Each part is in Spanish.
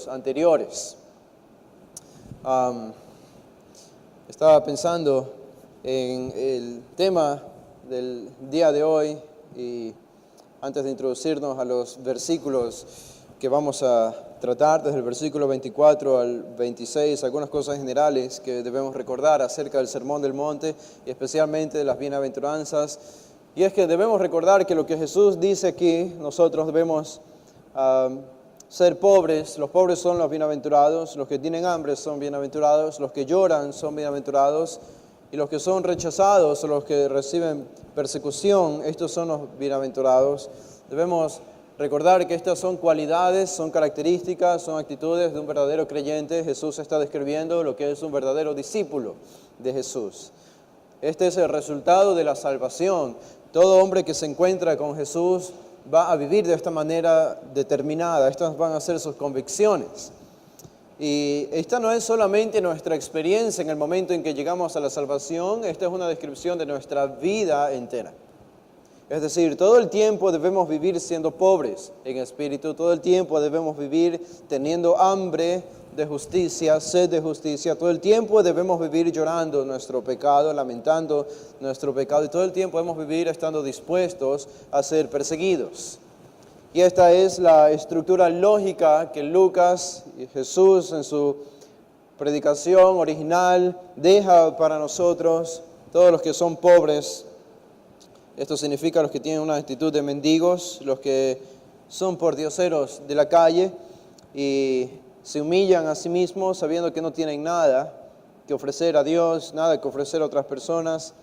anteriores. Estaba pensando en el tema del día de hoy y antes de introducirnos a los versículos que vamos a tratar, desde el versículo 24 al 26, algunas cosas generales que debemos recordar acerca del Sermón del Monte y especialmente de las bienaventuranzas. Y es que debemos recordar que lo que Jesús dice aquí, nosotros debemos ser pobres. Los pobres son los bienaventurados, los que tienen hambre son bienaventurados, los que lloran son bienaventurados, y los que son rechazados o los que reciben persecución, estos son los bienaventurados. Debemos recordar que estas son cualidades, son características, son actitudes de un verdadero creyente. Jesús está describiendo lo que es un verdadero discípulo de Jesús. Este es el resultado de la salvación. Todo hombre que se encuentra con Jesús va a vivir de esta manera determinada. Estas van a ser sus convicciones. Y esta no es solamente nuestra experiencia en el momento en que llegamos a la salvación, esta es una descripción de nuestra vida entera. Es decir, todo el tiempo debemos vivir siendo pobres en espíritu, todo el tiempo debemos vivir teniendo hambre de justicia, sed de justicia, todo el tiempo debemos vivir llorando nuestro pecado, lamentando nuestro pecado, y todo el tiempo debemos vivir estando dispuestos a ser perseguidos. Y esta es la estructura lógica que Lucas y Jesús en su predicación original deja para nosotros, todos los que son pobres. Esto significa los que tienen una actitud de mendigos, los que son pordioseros de la calle y se humillan a sí mismos sabiendo que no tienen nada que ofrecer a Dios, nada que ofrecer a otras personas.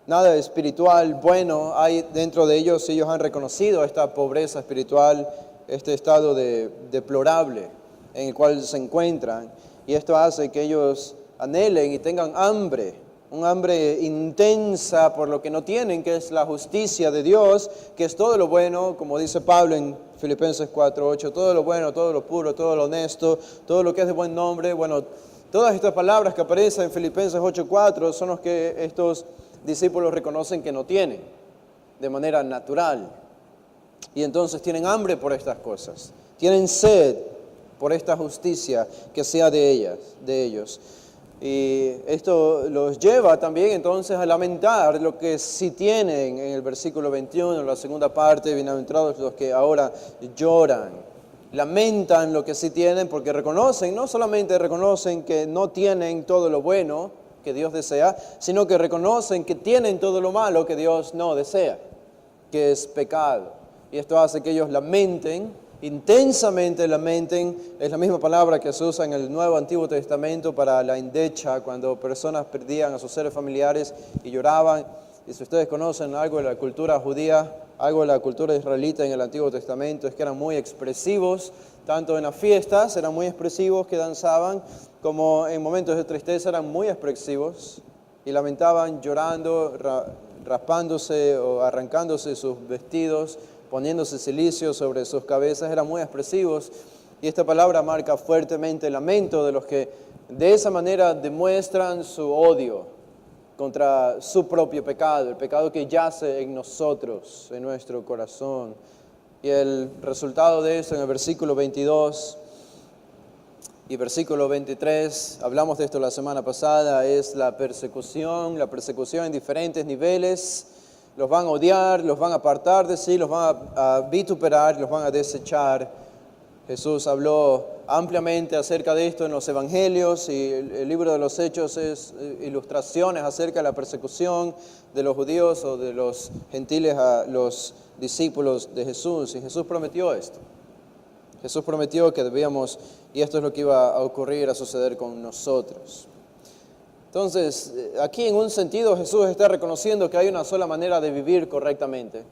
Nada espiritual bueno hay dentro de ellos. Ellos han reconocido esta pobreza espiritual, este estado deplorable en el cual se encuentran. Y esto hace que ellos anhelen y tengan hambre, un hambre intensa por lo que no tienen, que es la justicia de Dios, que es todo lo bueno, como dice Pablo en Filipenses 4:8, todo lo bueno, todo lo puro, todo lo honesto, todo lo que es de buen nombre. Bueno, todas estas palabras que aparecen en Filipenses 8:4 son los que estos discípulos reconocen que no tienen de manera natural. Y entonces tienen hambre por estas cosas. Tienen sed por esta justicia que sea de ellos. Y esto los lleva también entonces a lamentar lo que sí tienen en el versículo 21, la segunda parte, bienaventurados los que ahora lloran. Lamentan lo que sí tienen porque reconocen, no solamente reconocen que no tienen todo lo bueno que Dios desea, sino que reconocen que tienen todo lo malo que Dios no desea, que es pecado. Y esto hace que ellos lamenten, intensamente lamenten. Es la misma palabra que se usa en el Nuevo Antiguo Testamento para la endecha, cuando personas perdían a sus seres familiares y lloraban. Y si ustedes conocen algo de la cultura judía, algo de la cultura israelita en el Antiguo Testamento, es que eran muy expresivos, tanto en las fiestas eran muy expresivos que danzaban, como en momentos de tristeza eran muy expresivos y lamentaban llorando, raspándose o arrancándose sus vestidos, poniéndose cilicio sobre sus cabezas, eran muy expresivos. Y esta palabra marca fuertemente el lamento de los que de esa manera demuestran su odio contra su propio pecado, el pecado que yace en nosotros, en nuestro corazón. Y el resultado de eso en el versículo 22 y versículo 23, hablamos de esto la semana pasada, es la persecución en diferentes niveles. Los van a odiar, los van a apartar de sí, los van a vituperar, los van a desechar. Jesús habló ampliamente acerca de esto en los evangelios y el libro de los Hechos es ilustraciones acerca de la persecución de los judíos o de los gentiles a los discípulos de Jesús. Y Jesús prometió esto. Jesús prometió que debíamos, y esto es lo que iba a ocurrir, a suceder con nosotros. Entonces, aquí en un sentido Jesús está reconociendo que hay una sola manera de vivir correctamente.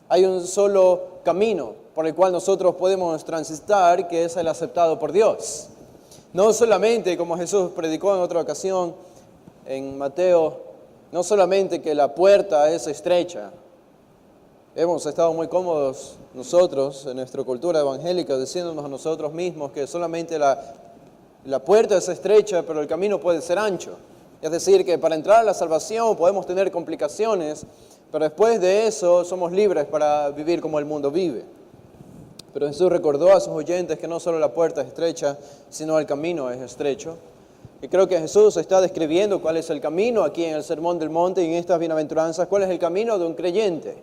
Hay un solo camino por el cual nosotros podemos transitar, que es el aceptado por Dios. No solamente, como Jesús predicó en otra ocasión en Mateo, no solamente que la puerta es estrecha. Hemos estado muy cómodos nosotros en nuestra cultura evangélica diciéndonos a nosotros mismos que solamente la puerta es estrecha, pero el camino puede ser ancho. Es decir, que para entrar a la salvación podemos tener complicaciones, pero después de eso somos libres para vivir como el mundo vive. Pero Jesús recordó a sus oyentes que no solo la puerta es estrecha, sino el camino es estrecho. Y creo que Jesús está describiendo cuál es el camino aquí en el Sermón del Monte y en estas bienaventuranzas, cuál es el camino de un creyente.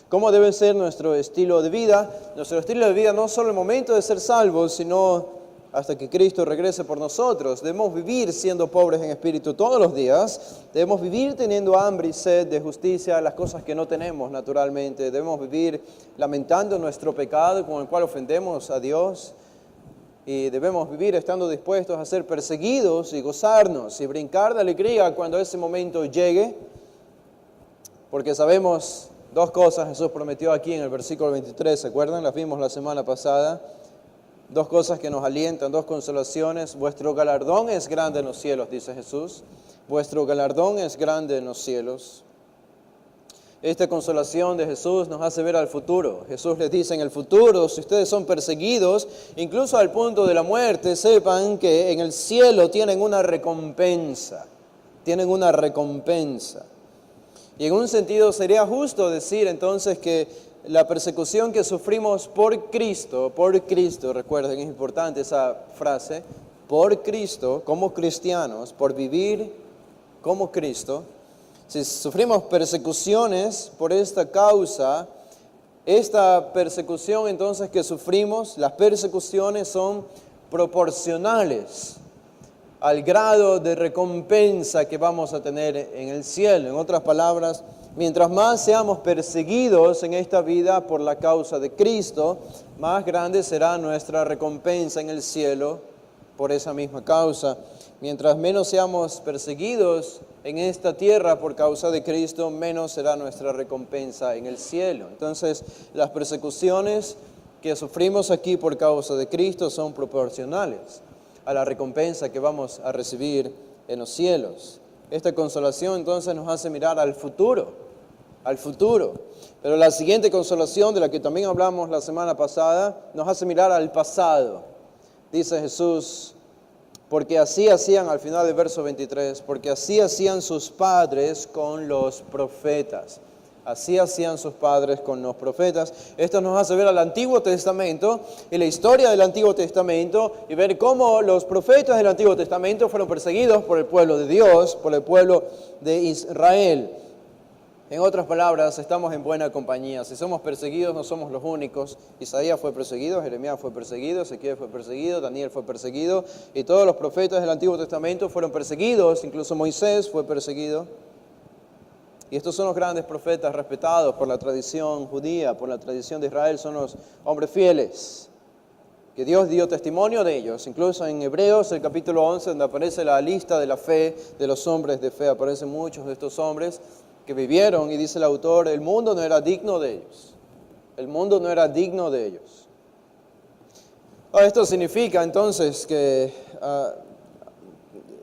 Cómo debe ser nuestro estilo de vida. Nuestro estilo de vida no solo el momento de ser salvos, sino hasta que Cristo regrese por nosotros. Debemos vivir siendo pobres en espíritu todos los días. Debemos vivir teniendo hambre y sed de justicia, las cosas que no tenemos naturalmente. Debemos vivir lamentando nuestro pecado con el cual ofendemos a Dios. Y debemos vivir estando dispuestos a ser perseguidos y gozarnos y brincar de alegría cuando ese momento llegue. Porque sabemos dos cosas Jesús prometió aquí en el versículo 23, ¿se acuerdan? Las vimos la semana pasada. Dos cosas que nos alientan, dos consolaciones. Vuestro galardón es grande en los cielos, dice Jesús. Vuestro galardón es grande en los cielos. Esta consolación de Jesús nos hace ver al futuro. Jesús les dice, en el futuro, si ustedes son perseguidos, incluso al punto de la muerte, sepan que en el cielo tienen una recompensa. Tienen una recompensa. Y en un sentido sería justo decir entonces que la persecución que sufrimos por Cristo, recuerden, es importante esa frase, por Cristo, como cristianos, por vivir como Cristo. Si sufrimos persecuciones por esta causa, esta persecución entonces que sufrimos, las persecuciones son proporcionales al grado de recompensa que vamos a tener en el cielo. En otras palabras, mientras más seamos perseguidos en esta vida por la causa de Cristo, más grande será nuestra recompensa en el cielo por esa misma causa. Mientras menos seamos perseguidos en esta tierra por causa de Cristo, menos será nuestra recompensa en el cielo. Entonces, las persecuciones que sufrimos aquí por causa de Cristo son proporcionales a la recompensa que vamos a recibir en los cielos. Esta consolación entonces nos hace mirar al futuro. Pero la siguiente consolación, de la que también hablamos la semana pasada, nos hace mirar al pasado. Dice Jesús, porque así hacían, al final del verso 23, porque así hacían sus padres con los profetas. Así hacían sus padres con los profetas. Esto nos hace ver al Antiguo Testamento y la historia del Antiguo Testamento y ver cómo los profetas del Antiguo Testamento fueron perseguidos por el pueblo de Dios, por el pueblo de Israel. En otras palabras, estamos en buena compañía. Si somos perseguidos, no somos los únicos. Isaías fue perseguido, Jeremías fue perseguido, Ezequiel fue perseguido, Daniel fue perseguido y todos los profetas del Antiguo Testamento fueron perseguidos, incluso Moisés fue perseguido. Y estos son los grandes profetas respetados por la tradición judía, por la tradición de Israel, son los hombres fieles, que Dios dio testimonio de ellos. Incluso en Hebreos, el capítulo 11, donde aparece la lista de la fe, de los hombres de fe, aparecen muchos de estos hombres que vivieron, y dice el autor, el mundo no era digno de ellos. El mundo no era digno de ellos. Esto significa entonces que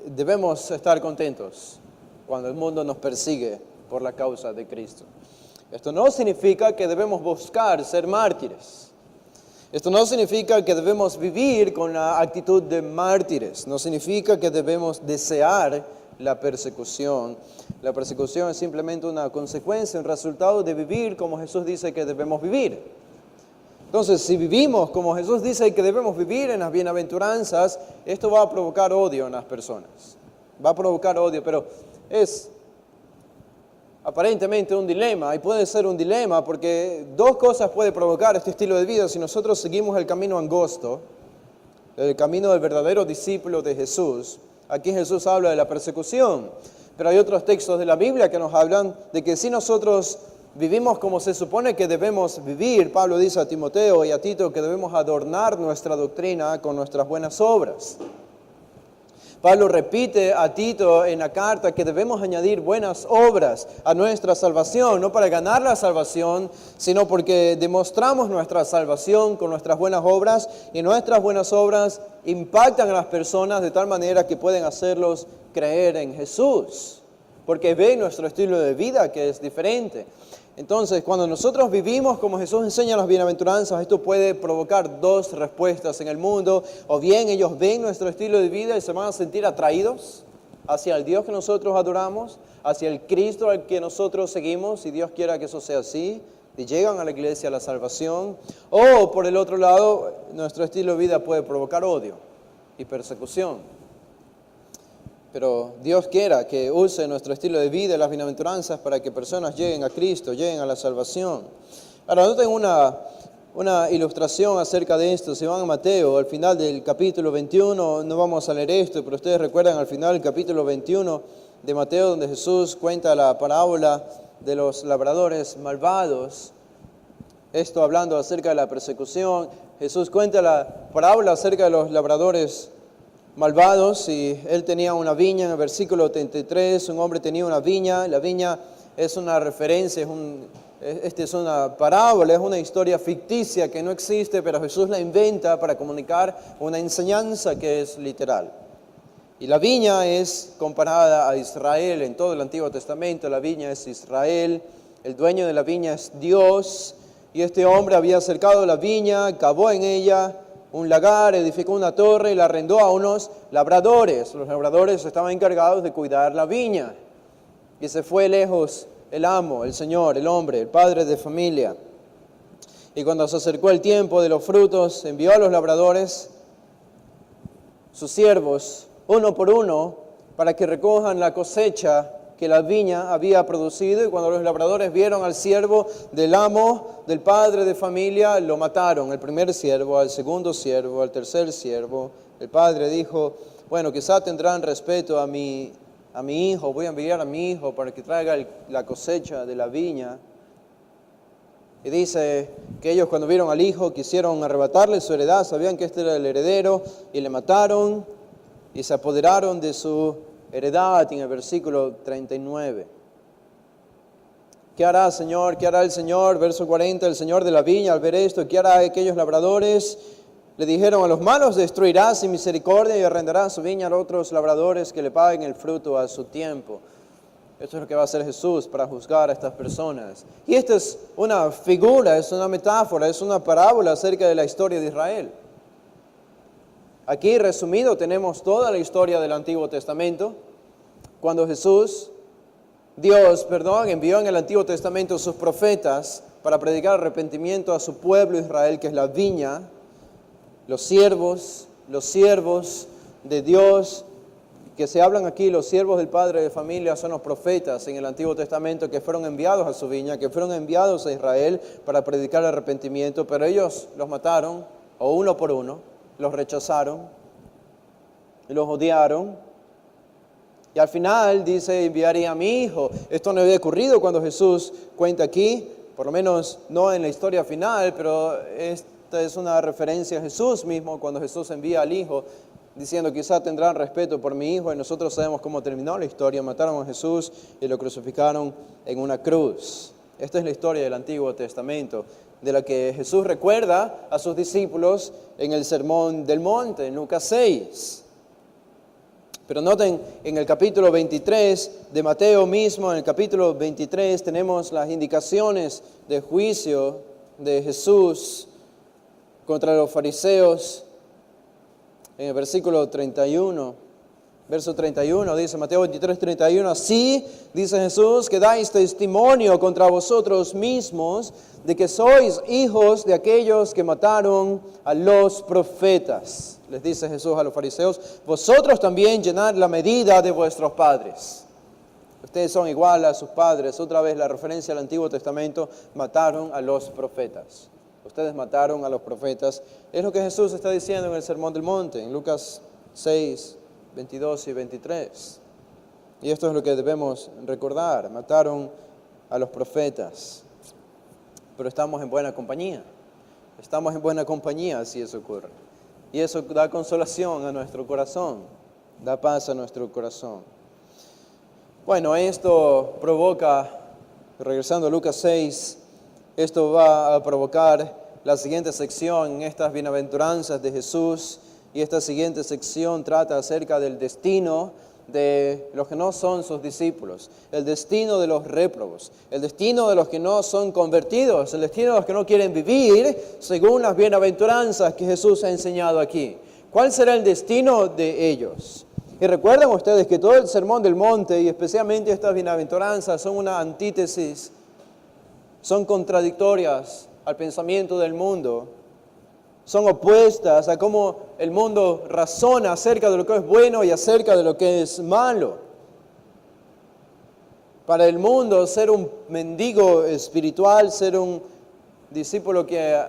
debemos estar contentos cuando el mundo nos persigue por la causa de Cristo. Esto no significa que debemos buscar ser mártires. Esto no significa que debemos vivir con la actitud de mártires. No significa que debemos desear la persecución. La persecución es simplemente una consecuencia, un resultado de vivir como Jesús dice que debemos vivir. Entonces, si vivimos como Jesús dice que debemos vivir en las bienaventuranzas, esto va a provocar odio en las personas. Va a provocar odio, pero es aparentemente un dilema, y puede ser un dilema porque dos cosas puede provocar este estilo de vida si nosotros seguimos el camino angosto, el camino del verdadero discípulo de Jesús. Aquí Jesús habla de la persecución, pero hay otros textos de la Biblia que nos hablan de que si nosotros vivimos como se supone que debemos vivir, Pablo dice a Timoteo y a Tito que debemos adornar nuestra doctrina con nuestras buenas obras. Pablo repite a Tito en la carta que debemos añadir buenas obras a nuestra salvación, no para ganar la salvación, sino porque demostramos nuestra salvación con nuestras buenas obras, y nuestras buenas obras impactan a las personas de tal manera que pueden hacerlos creer en Jesús, porque ven nuestro estilo de vida que es diferente. Entonces, cuando nosotros vivimos como Jesús enseña en las bienaventuranzas, esto puede provocar dos respuestas en el mundo. O bien ellos ven nuestro estilo de vida y se van a sentir atraídos hacia el Dios que nosotros adoramos, hacia el Cristo al que nosotros seguimos, si Dios quiera que eso sea así. y llegan a la iglesia a la salvación, o por el otro lado, nuestro estilo de vida puede provocar odio y persecución. Pero Dios quiera que use nuestro estilo de vida y las bienaventuranzas para que personas lleguen a Cristo, lleguen a la salvación. Ahora, noten una ilustración acerca de esto. Si van a Mateo, al final del capítulo 21, no vamos a leer esto, pero ustedes recuerdan al final del capítulo 21 de Mateo, donde Jesús cuenta la parábola de los labradores malvados. Esto hablando acerca de la persecución. Jesús cuenta la parábola acerca de los labradores malvados, y él tenía una viña. En el versículo 33, un hombre tenía una viña. La viña es una referencia, es una parábola, es una historia ficticia que no existe, pero Jesús la inventa para comunicar una enseñanza que es literal. Y la viña es comparada a Israel. En todo el Antiguo Testamento la viña es Israel, el dueño de la viña es Dios, y este hombre había cercado la viña, cavó en ella un lagar, edificó una torre y la arrendó a unos labradores. Los labradores estaban encargados de cuidar la viña. Y se fue lejos el amo, el Señor, el hombre, el padre de familia. Y cuando se acercó el tiempo de los frutos, envió a los labradores, sus siervos, uno por uno, para que recojan la cosecha que la viña había producido. Y cuando los labradores vieron al siervo del amo, del padre de familia, lo mataron. El primer siervo, al segundo siervo, al tercer siervo. El padre dijo: bueno, quizá tendrán respeto a mi hijo, voy a enviar a mi hijo para que traiga la cosecha de la viña. Y dice que ellos, cuando vieron al hijo, quisieron arrebatarle su heredad, sabían que este era el heredero, y le mataron y se apoderaron de su heredad. En el versículo 39. ¿Qué hará, Señor? ¿Qué hará el Señor? Verso 40, el Señor de la viña, al ver esto, ¿qué hará aquellos labradores? Le dijeron: a los malos destruirá sin misericordia y arrendará su viña a otros labradores que le paguen el fruto a su tiempo. Esto es lo que va a hacer Jesús para juzgar a estas personas. Y esta es una figura, es una metáfora, es una parábola acerca de la historia de Israel. Aquí resumido tenemos toda la historia del Antiguo Testamento. Cuando Dios envió en el Antiguo Testamento sus profetas para predicar arrepentimiento a su pueblo Israel, que es la viña. Los siervos de Dios que se hablan aquí, los siervos del padre de familia, son los profetas en el Antiguo Testamento que fueron enviados a su viña, que fueron enviados a Israel para predicar arrepentimiento, pero ellos los mataron, o uno por uno, los rechazaron, los odiaron. Y al final dice: enviaría a mi hijo. Esto no había ocurrido cuando Jesús cuenta aquí, por lo menos no en la historia final, pero esta es una referencia a Jesús mismo, cuando Jesús envía al hijo, diciendo: quizá tendrán respeto por mi hijo. Y nosotros sabemos cómo terminó la historia. Mataron a Jesús y lo crucificaron en una cruz. Esta es la historia del Antiguo Testamento, de la que Jesús recuerda a sus discípulos en el Sermón del Monte, en Lucas 6. Pero noten, en el capítulo 23 de Mateo mismo, en el capítulo 23 tenemos las indicaciones de juicio de Jesús contra los fariseos. En el versículo 31, verso 31, dice Mateo 23, 31, así, dice Jesús, que dais testimonio contra vosotros mismos de que sois hijos de aquellos que mataron a los profetas. Les dice Jesús a los fariseos: vosotros también llenad la medida de vuestros padres. Ustedes son igual a sus padres. Otra vez la referencia al Antiguo Testamento: mataron a los profetas. Ustedes mataron a los profetas. Es lo que Jesús está diciendo en el Sermón del Monte, en Lucas 6, 22 y 23. Y esto es lo que debemos recordar: mataron a los profetas. Pero estamos en buena compañía. Estamos en buena compañía si eso ocurre. Y eso da consolación a nuestro corazón, da paz a nuestro corazón. Bueno, esto provoca, regresando a Lucas 6, esto va a provocar la siguiente sección en estas bienaventuranzas de Jesús. Y esta siguiente sección trata acerca del destino de los que no son sus discípulos, el destino de los réprobos, el destino de los que no son convertidos, el destino de los que no quieren vivir según las bienaventuranzas que Jesús ha enseñado aquí. ¿Cuál será el destino de ellos? Y recuerden ustedes que todo el Sermón del Monte, y especialmente estas bienaventuranzas, son una antítesis son contradictorias al pensamiento del mundo, son opuestas a cómo el mundo razona acerca de lo que es bueno y acerca de lo que es malo. Para el mundo, ser un mendigo espiritual, ser un discípulo que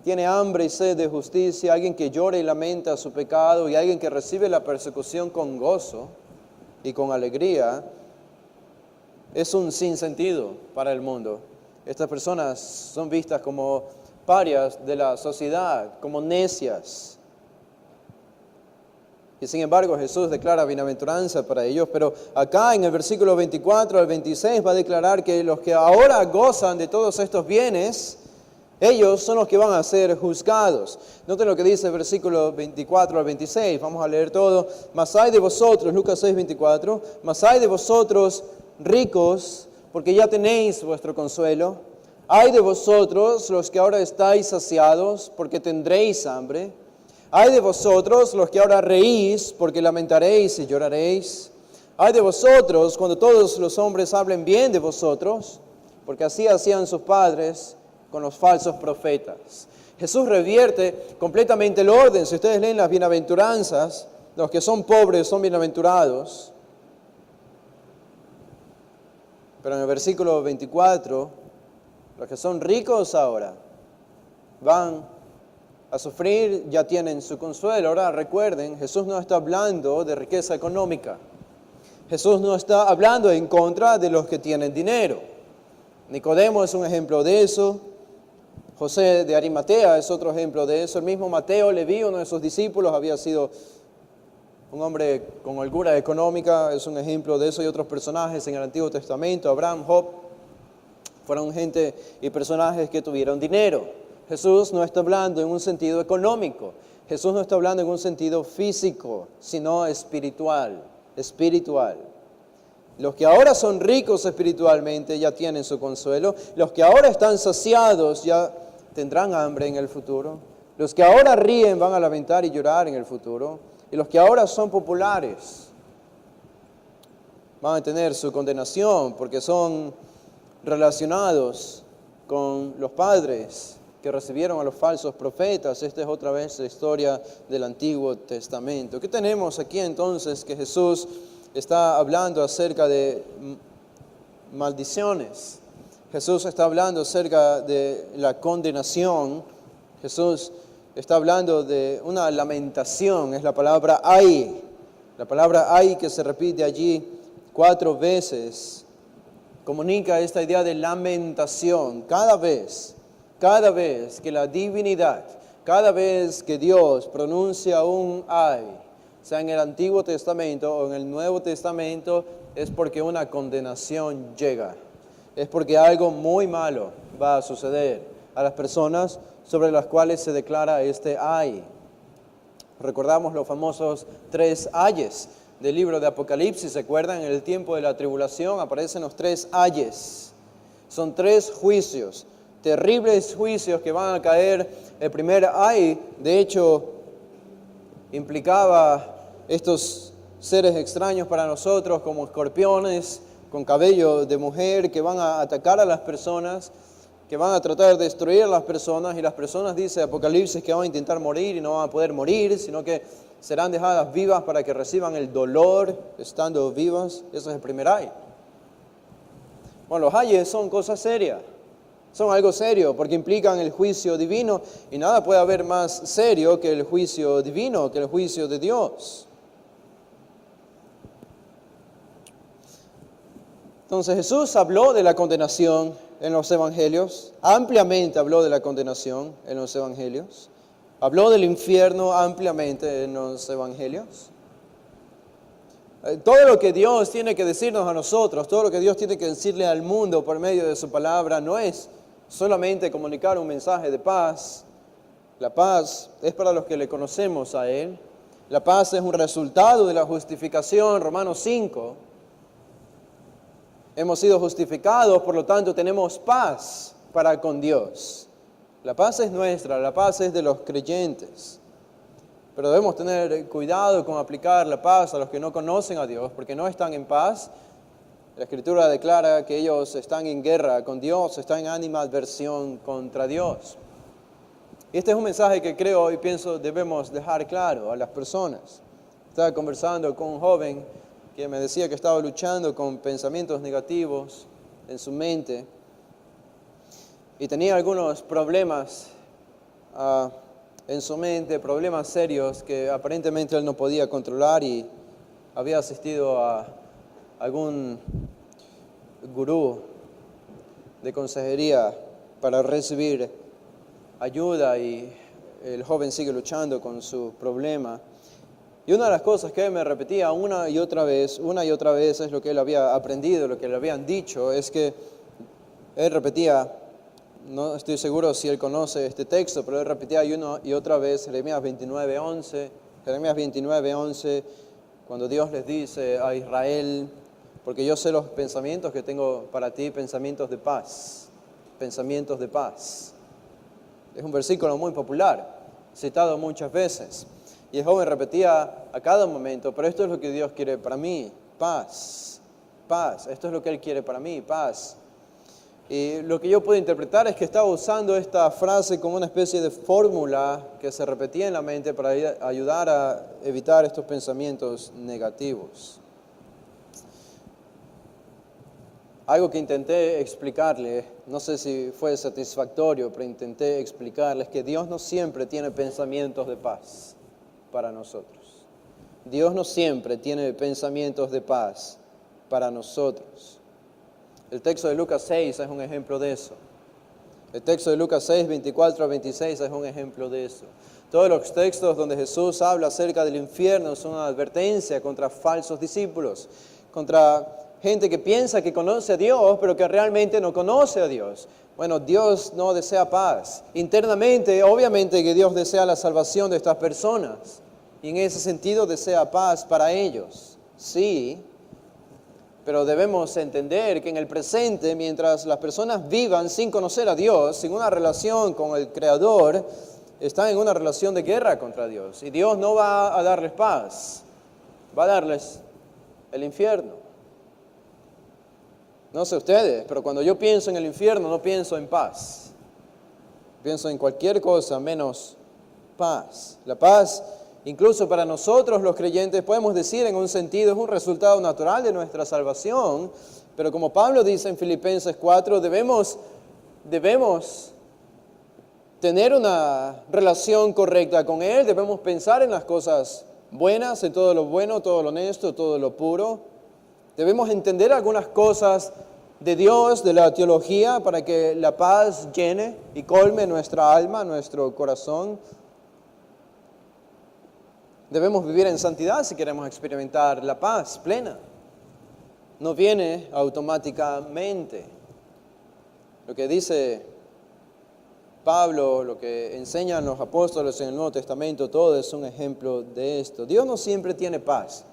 tiene hambre y sed de justicia, alguien que llora y lamenta su pecado y alguien que recibe la persecución con gozo y con alegría, es un sinsentido para el mundo. Estas personas son vistas como parias de la sociedad, como necias. Y sin embargo Jesús declara bienaventuranza para ellos, pero acá en el versículo 24 al 26 va a declarar que los que ahora gozan de todos estos bienes, ellos son los que van a ser juzgados. Noten lo que dice el versículo 24 al 26, vamos a leer todo. Mas hay de vosotros, Lucas 6, 24, mas hay de vosotros ricos, porque ya tenéis vuestro consuelo. Hay de vosotros los que ahora estáis saciados, porque tendréis hambre. Hay de vosotros los que ahora reís, porque lamentaréis y lloraréis. Hay de vosotros cuando todos los hombres hablen bien de vosotros, porque así hacían sus padres con los falsos profetas. Jesús revierte completamente el orden. Si ustedes leen las bienaventuranzas, los que son pobres son bienaventurados. Pero en el versículo 24, los que son ricos ahora van a sufrir, ya tienen su consuelo. Ahora recuerden, Jesús no está hablando de riqueza económica. Jesús no está hablando en contra de los que tienen dinero. Nicodemo es un ejemplo de eso. José de Arimatea es otro ejemplo de eso. El mismo Mateo, Leví, uno de sus discípulos, había sido un hombre con holgura económica, es un ejemplo de eso. Y otros personajes en el Antiguo Testamento, Abraham, Job, fueron gente y personajes que tuvieron dinero. Jesús no está hablando en un sentido económico. Jesús no está hablando en un sentido físico, sino espiritual. Los que ahora son ricos espiritualmente ya tienen su consuelo. Los que ahora están saciados ya tendrán hambre en el futuro. Los que ahora ríen van a lamentar y llorar en el futuro. Y los que ahora son populares van a tener su condenación porque son relacionados con los padres que recibieron a los falsos profetas. Esta es otra vez la historia del Antiguo Testamento. ¿Qué tenemos aquí entonces? Que Jesús está hablando acerca de maldiciones. Jesús está hablando acerca de la condenación. Jesús está hablando de una lamentación. Es la palabra ay. La palabra ay que se repite allí 4 veces. Comunica esta idea de lamentación. Cada vez que la divinidad, cada vez que Dios pronuncia un ay, sea en el Antiguo Testamento o en el Nuevo Testamento, es porque una condenación llega. Es porque algo muy malo va a suceder a las personas sobre las cuales se declara este ay. Recordamos los famosos 3 ayes del libro de Apocalipsis. ¿Se acuerdan? En el tiempo de la tribulación aparecen los 3 ayes. Son 3 juicios, terribles juicios que van a caer. El primer ay, de hecho, implicaba estos seres extraños para nosotros como escorpiones con cabello de mujer que van a atacar a las personas, que van a tratar de destruir a las personas, y las personas, dice Apocalipsis, que van a intentar morir y no van a poder morir, sino que serán dejadas vivas para que reciban el dolor estando vivas. Ese es el primer ay. Bueno, los ayes son cosas serias, son algo serio porque implican el juicio divino, y nada puede haber más serio que el juicio divino, que el juicio de Dios. Entonces Jesús habló de la condenación en los evangelios, ampliamente habló de la condenación en los evangelios, habló del infierno ampliamente en los evangelios. Todo lo que Dios tiene que decirnos a nosotros, todo lo que Dios tiene que decirle al mundo por medio de su palabra, no es solamente comunicar un mensaje de paz. La paz es para los que le conocemos a Él. La paz es un resultado de la justificación, Romanos 5. Hemos sido justificados, por lo tanto tenemos paz para con Dios. La paz es nuestra, la paz es de los creyentes. Pero debemos tener cuidado con aplicar la paz a los que no conocen a Dios, porque no están en paz La Escritura declara que ellos están en guerra con Dios, están en animadversión contra Dios. Y este es un mensaje que creo y pienso debemos dejar claro a las personas. Estaba conversando con un joven que me decía que estaba luchando con pensamientos negativos en su mente y tenía algunos problemas en su mente, problemas serios que aparentemente él no podía controlar, y había asistido a algún gurú de consejería para recibir ayuda, y el joven sigue luchando con su problema. Y una de las cosas que él me repetía una y otra vez es lo que él había aprendido, lo que le habían dicho, es que él repetía, no estoy seguro si él conoce este texto, pero él repetía una y otra vez Jeremías 29:11, cuando Dios les dice a Israel: porque yo sé los pensamientos que tengo para ti, pensamientos de paz, pensamientos de paz. Es un versículo muy popular, citado muchas veces. Y el joven repetía a cada momento: pero esto es lo que Dios quiere para mí, paz, paz. Esto es lo que Él quiere para mí, paz. Y lo que yo puedo interpretar es que estaba usando esta frase como una especie de fórmula que se repetía en la mente para ayudar a evitar estos pensamientos negativos. Algo que intenté explicarle, no sé si fue satisfactorio, pero intenté explicarles que Dios no siempre tiene pensamientos de paz para nosotros. Dios no siempre tiene pensamientos de paz para nosotros. El texto de Lucas 6 es un ejemplo de eso. El texto de Lucas 6, 24-26 es un ejemplo de eso. Todos los textos donde Jesús habla acerca del infierno son una advertencia contra falsos discípulos, contra gente que piensa que conoce a Dios, pero que realmente no conoce a Dios. Bueno, Dios no desea paz. Internamente, obviamente que Dios desea la salvación de estas personas. Y en ese sentido desea paz para ellos. Sí, pero debemos entender que en el presente, mientras las personas vivan sin conocer a Dios, sin una relación con el Creador, están en una relación de guerra contra Dios. Y Dios no va a darles paz, va a darles el infierno. No sé ustedes, pero cuando yo pienso en el infierno no pienso en paz. Pienso en cualquier cosa menos paz. La paz, incluso para nosotros los creyentes, podemos decir en un sentido, es un resultado natural de nuestra salvación, pero como Pablo dice en Filipenses 4, debemos tener una relación correcta con Él, debemos pensar en las cosas buenas, en todo lo bueno, todo lo honesto, todo lo puro. Debemos entender algunas cosas de Dios, de la teología, para que la paz llene y colme nuestra alma, nuestro corazón. Debemos vivir en santidad si queremos experimentar la paz plena. No viene automáticamente. Lo que dice Pablo, lo que enseñan los apóstoles en el Nuevo Testamento, todo es un ejemplo de esto. Dios no siempre tiene paz.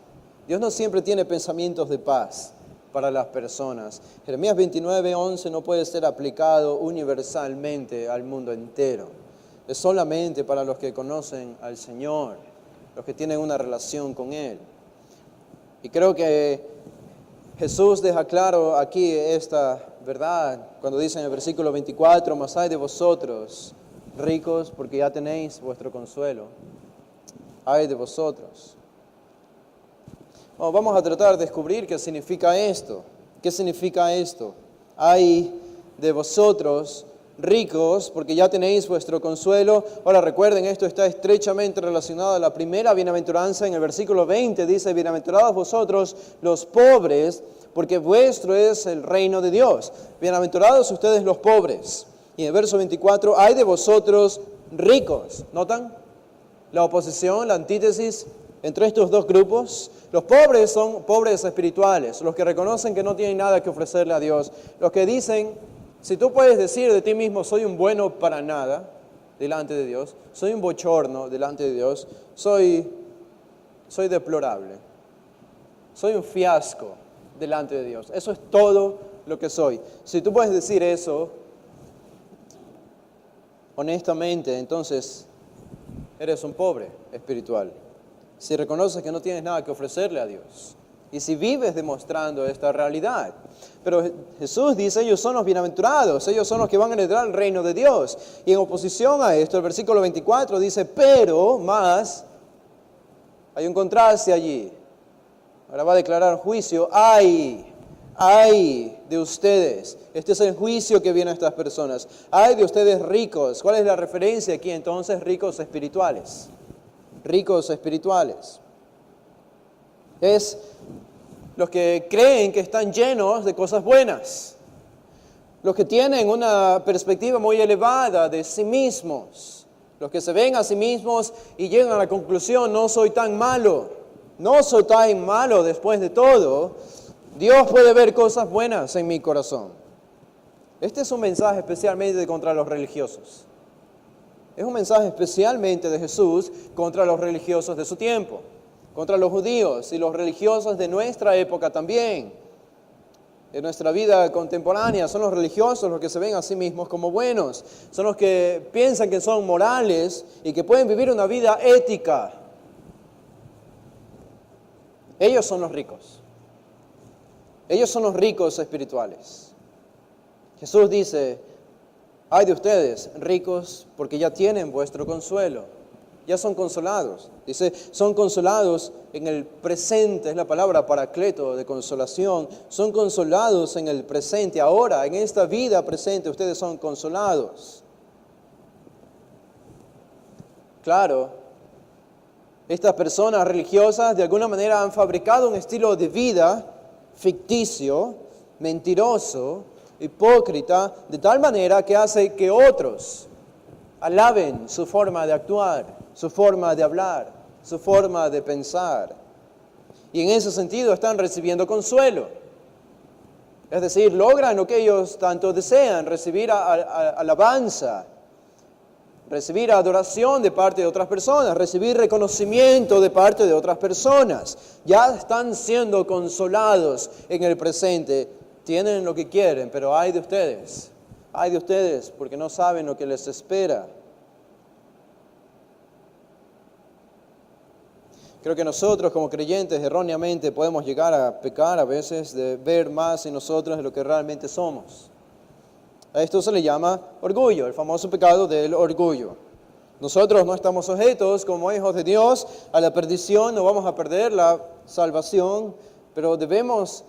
Dios no siempre tiene pensamientos de paz para las personas. Jeremías 29:11 no puede ser aplicado universalmente al mundo entero. Es solamente para los que conocen al Señor, los que tienen una relación con Él. Y creo que Jesús deja claro aquí esta verdad cuando dice en el versículo 24: mas ay de vosotros, ricos, porque ya tenéis vuestro consuelo. Ay de vosotros. Bueno, vamos a tratar de descubrir qué significa esto. ¿Qué significa esto? Ay de vosotros, ricos, porque ya tenéis vuestro consuelo. Ahora recuerden, esto está estrechamente relacionado a la primera bienaventuranza. En el versículo 20 dice: bienaventurados vosotros los pobres, porque vuestro es el reino de Dios. Bienaventurados ustedes los pobres. Y en el verso 24, ay de vosotros ricos. ¿Notan la oposición, la antítesis entre estos dos grupos? Los pobres son pobres espirituales, los que reconocen que no tienen nada que ofrecerle a Dios. Los que dicen: si tú puedes decir de ti mismo, soy un bueno para nada delante de Dios, soy un bochorno delante de Dios, soy deplorable, soy un fiasco delante de Dios. Eso es todo lo que soy. Si tú puedes decir eso honestamente, entonces eres un pobre espiritual. Si reconoces que no tienes nada que ofrecerle a Dios. y si vives demostrando esta realidad. Pero Jesús dice, ellos son los bienaventurados, ellos son los que van a heredar el reino de Dios. Y en oposición a esto, el versículo 24 dice, pero más, hay un contraste allí. Ahora va a declarar juicio, ay de ustedes. Este es el juicio que viene a estas personas. Ay de ustedes ricos. ¿Cuál es la referencia aquí entonces? Ricos espirituales. Ricos espirituales. Es los que creen que están llenos de cosas buenas. Los que tienen una perspectiva muy elevada de sí mismos. Los que se ven a sí mismos y llegan a la conclusión, no soy tan malo. No soy tan malo después de todo. Dios puede ver cosas buenas en mi corazón. Este es un mensaje especialmente contra los religiosos. Es un mensaje especialmente de Jesús contra los religiosos de su tiempo. Contra los judíos y los religiosos de nuestra época también, de nuestra vida contemporánea. Son los religiosos los que se ven a sí mismos como buenos. Son los que piensan que son morales y que pueden vivir una vida ética. Ellos son los ricos. Ellos son los ricos espirituales. Jesús dice, ay de ustedes, ricos, porque ya tienen vuestro consuelo. Ya son consolados. Dice, son consolados en el presente, es la palabra paracleto de consolación. Son consolados en el presente. Ahora, en esta vida presente, ustedes son consolados. Claro, estas personas religiosas de alguna manera han fabricado un estilo de vida ficticio, mentiroso, hipócrita, de tal manera que hace que otros alaben su forma de actuar, su forma de hablar, su forma de pensar. Y en ese sentido están recibiendo consuelo. Es decir, logran lo que ellos tanto desean, recibir alabanza, recibir adoración de parte de otras personas, recibir reconocimiento de parte de otras personas. Ya están siendo consolados en el presente. Tienen lo que quieren, pero ay de ustedes porque no saben lo que les espera. Creo que nosotros como creyentes erróneamente podemos llegar a pecar a veces de ver más en nosotros de lo que realmente somos. A esto se le llama orgullo, el famoso pecado del orgullo. Nosotros no estamos sujetos como hijos de Dios a la perdición, no vamos a perder la salvación, pero debemos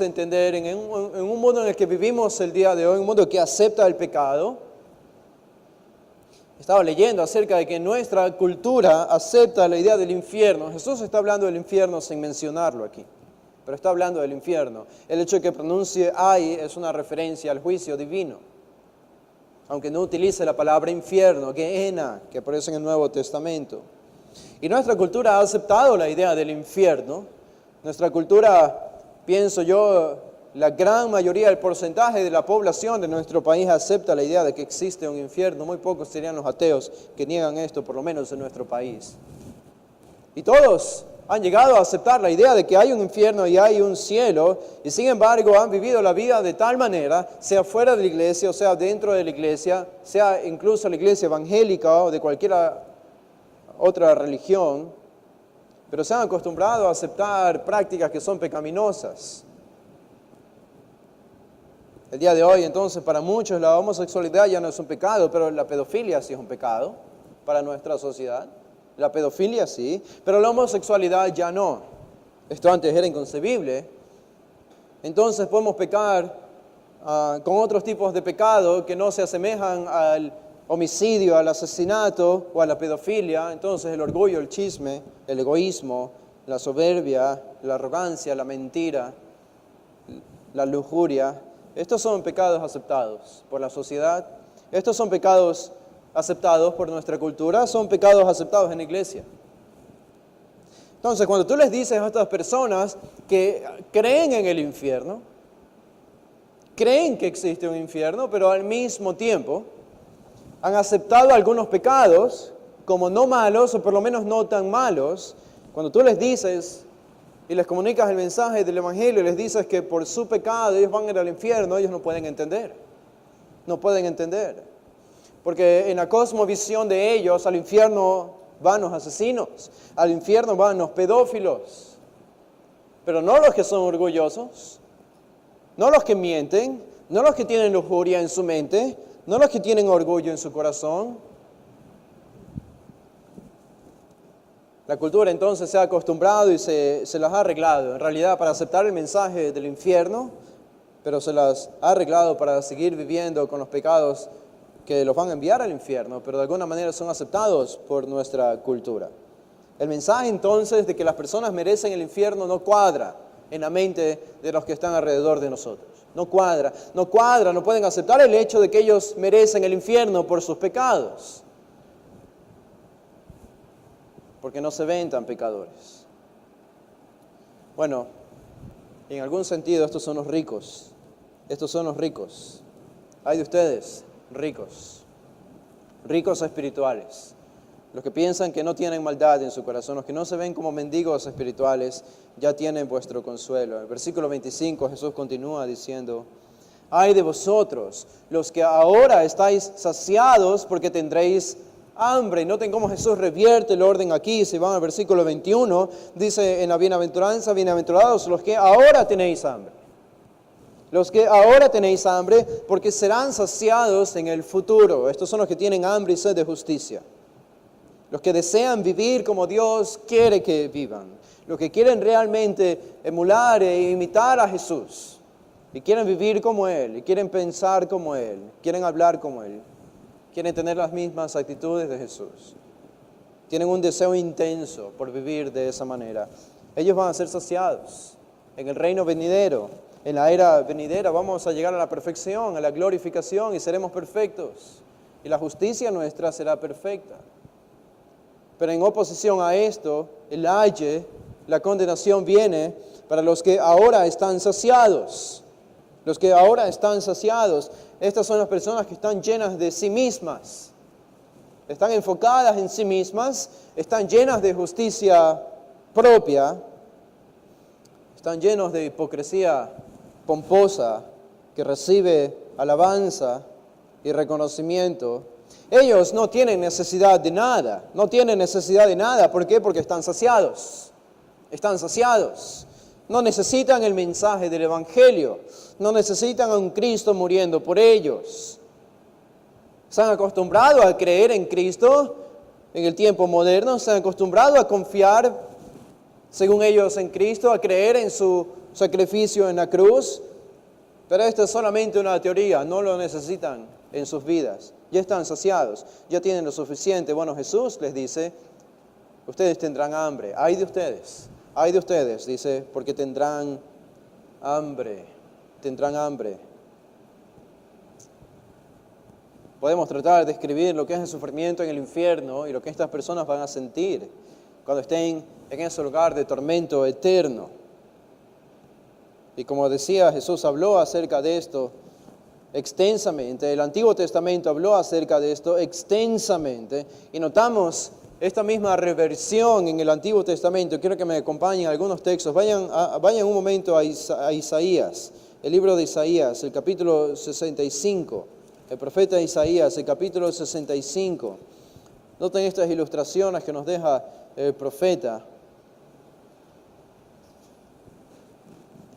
entender en un mundo en el que vivimos el día de hoy, un mundo que acepta el pecado. Estaba leyendo acerca de que nuestra cultura acepta la idea del infierno. Jesús está hablando del infierno sin mencionarlo aquí, pero está hablando del infierno. El hecho de que pronuncie ay es una referencia al juicio divino, aunque no utilice la palabra infierno, Gehenna, que aparece en el Nuevo Testamento. Y nuestra cultura ha aceptado la idea del infierno. Nuestra cultura, pienso yo, la gran mayoría del porcentaje de la población de nuestro país acepta la idea de que existe un infierno. Muy pocos serían los ateos que niegan esto, por lo menos en nuestro país. Y todos han llegado a aceptar la idea de que hay un infierno y hay un cielo, y sin embargo han vivido la vida de tal manera, sea fuera de la iglesia o sea dentro de la iglesia, sea incluso la iglesia evangélica o de cualquier otra religión, pero se han acostumbrado a aceptar prácticas que son pecaminosas. El día de hoy, entonces, para muchos la homosexualidad ya no es un pecado, pero la pedofilia sí es un pecado para nuestra sociedad. La pedofilia sí, pero la homosexualidad ya no. Esto antes era inconcebible. Entonces podemos pecar con otros tipos de pecado que no se asemejan al homicidio, al asesinato o a la pedofilia. Entonces el orgullo, el chisme, el egoísmo, la soberbia, la arrogancia, la mentira, la lujuria. Estos son pecados aceptados por la sociedad. Estos son pecados aceptados por nuestra cultura. Son pecados aceptados en la iglesia. Entonces, cuando tú les dices a estas personas que creen en el infierno, creen que existe un infierno, pero al mismo tiempo han aceptado algunos pecados como no malos, o por lo menos no tan malos, cuando tú les dices y les comunicas el mensaje del Evangelio y les dices que por su pecado ellos van a ir al infierno, ellos no pueden entender. No pueden entender. Porque en la cosmovisión de ellos, al infierno van los asesinos, al infierno van los pedófilos. pero no los que son orgullosos, no los que mienten, no los que tienen lujuria en su mente, no los que tienen orgullo en su corazón. La cultura entonces se ha acostumbrado y se las ha arreglado, en realidad para aceptar el mensaje del infierno, pero se las ha arreglado para seguir viviendo con los pecados que los van a enviar al infierno, pero de alguna manera son aceptados por nuestra cultura. El mensaje entonces de que las personas merecen el infierno no cuadra en la mente de los que están alrededor de nosotros. No cuadra, no pueden aceptar el hecho de que ellos merecen el infierno por sus pecados, porque no se ven tan pecadores. Bueno, en algún sentido estos son los ricos. Estos son los ricos. Hay de ustedes, ricos espirituales. Los que piensan que no tienen maldad en su corazón, los que no se ven como mendigos espirituales, ya tienen vuestro consuelo. En el versículo 25 Jesús continúa diciendo: ay de vosotros, los que ahora estáis saciados, porque tendréis hambre. Noten cómo Jesús revierte el orden aquí. Si van al versículo 21, dice en la bienaventuranza: bienaventurados los que ahora tenéis hambre. Los que ahora tenéis hambre, porque serán saciados en el futuro. Estos son los que tienen hambre y sed de justicia. Los que desean vivir como Dios quiere que vivan. Los que quieren realmente emular e imitar a Jesús. Y quieren vivir como Él. Y quieren pensar como Él. Quieren hablar como Él. Quieren tener las mismas actitudes de Jesús. Tienen un deseo intenso por vivir de esa manera. Ellos van a ser saciados en el reino venidero. En la era venidera vamos a llegar a la perfección, a la glorificación y seremos perfectos. Y la justicia nuestra será perfecta. Pero en oposición a esto, el aye, la condenación viene para los que ahora están saciados. Los que ahora están saciados. Estas son las personas que están llenas de sí mismas. Están enfocadas en sí mismas. Están llenas de justicia propia. Están llenos de hipocresía pomposa que recibe alabanza y reconocimiento. Ellos no tienen necesidad de nada. No tienen necesidad de nada. ¿Por qué? Porque están saciados. Están saciados. No necesitan el mensaje del Evangelio. No necesitan a un Cristo muriendo por ellos. Se han acostumbrado a creer en Cristo en el tiempo moderno. Se han acostumbrado a confiar, según ellos, en Cristo, a creer en su sacrificio en la cruz. Pero esto es solamente una teoría. No lo necesitan en sus vidas. Ya están saciados. Ya tienen lo suficiente. Bueno, Jesús les dice: ustedes tendrán hambre. Ay de ustedes, dice, porque tendrán hambre. Tendrán hambre. Podemos tratar de describir lo que es el sufrimiento en el infierno y lo que estas personas van a sentir cuando estén en ese lugar de tormento eterno. Y como decía, Jesús habló acerca de esto extensamente. El Antiguo Testamento habló acerca de esto extensamente. Y notamos esta misma reversión en el Antiguo Testamento. Quiero que me acompañen a algunos textos. Vayan un momento a Isaías, el libro de Isaías, el capítulo 65. El profeta Isaías, el capítulo 65. Noten estas ilustraciones que nos deja el profeta.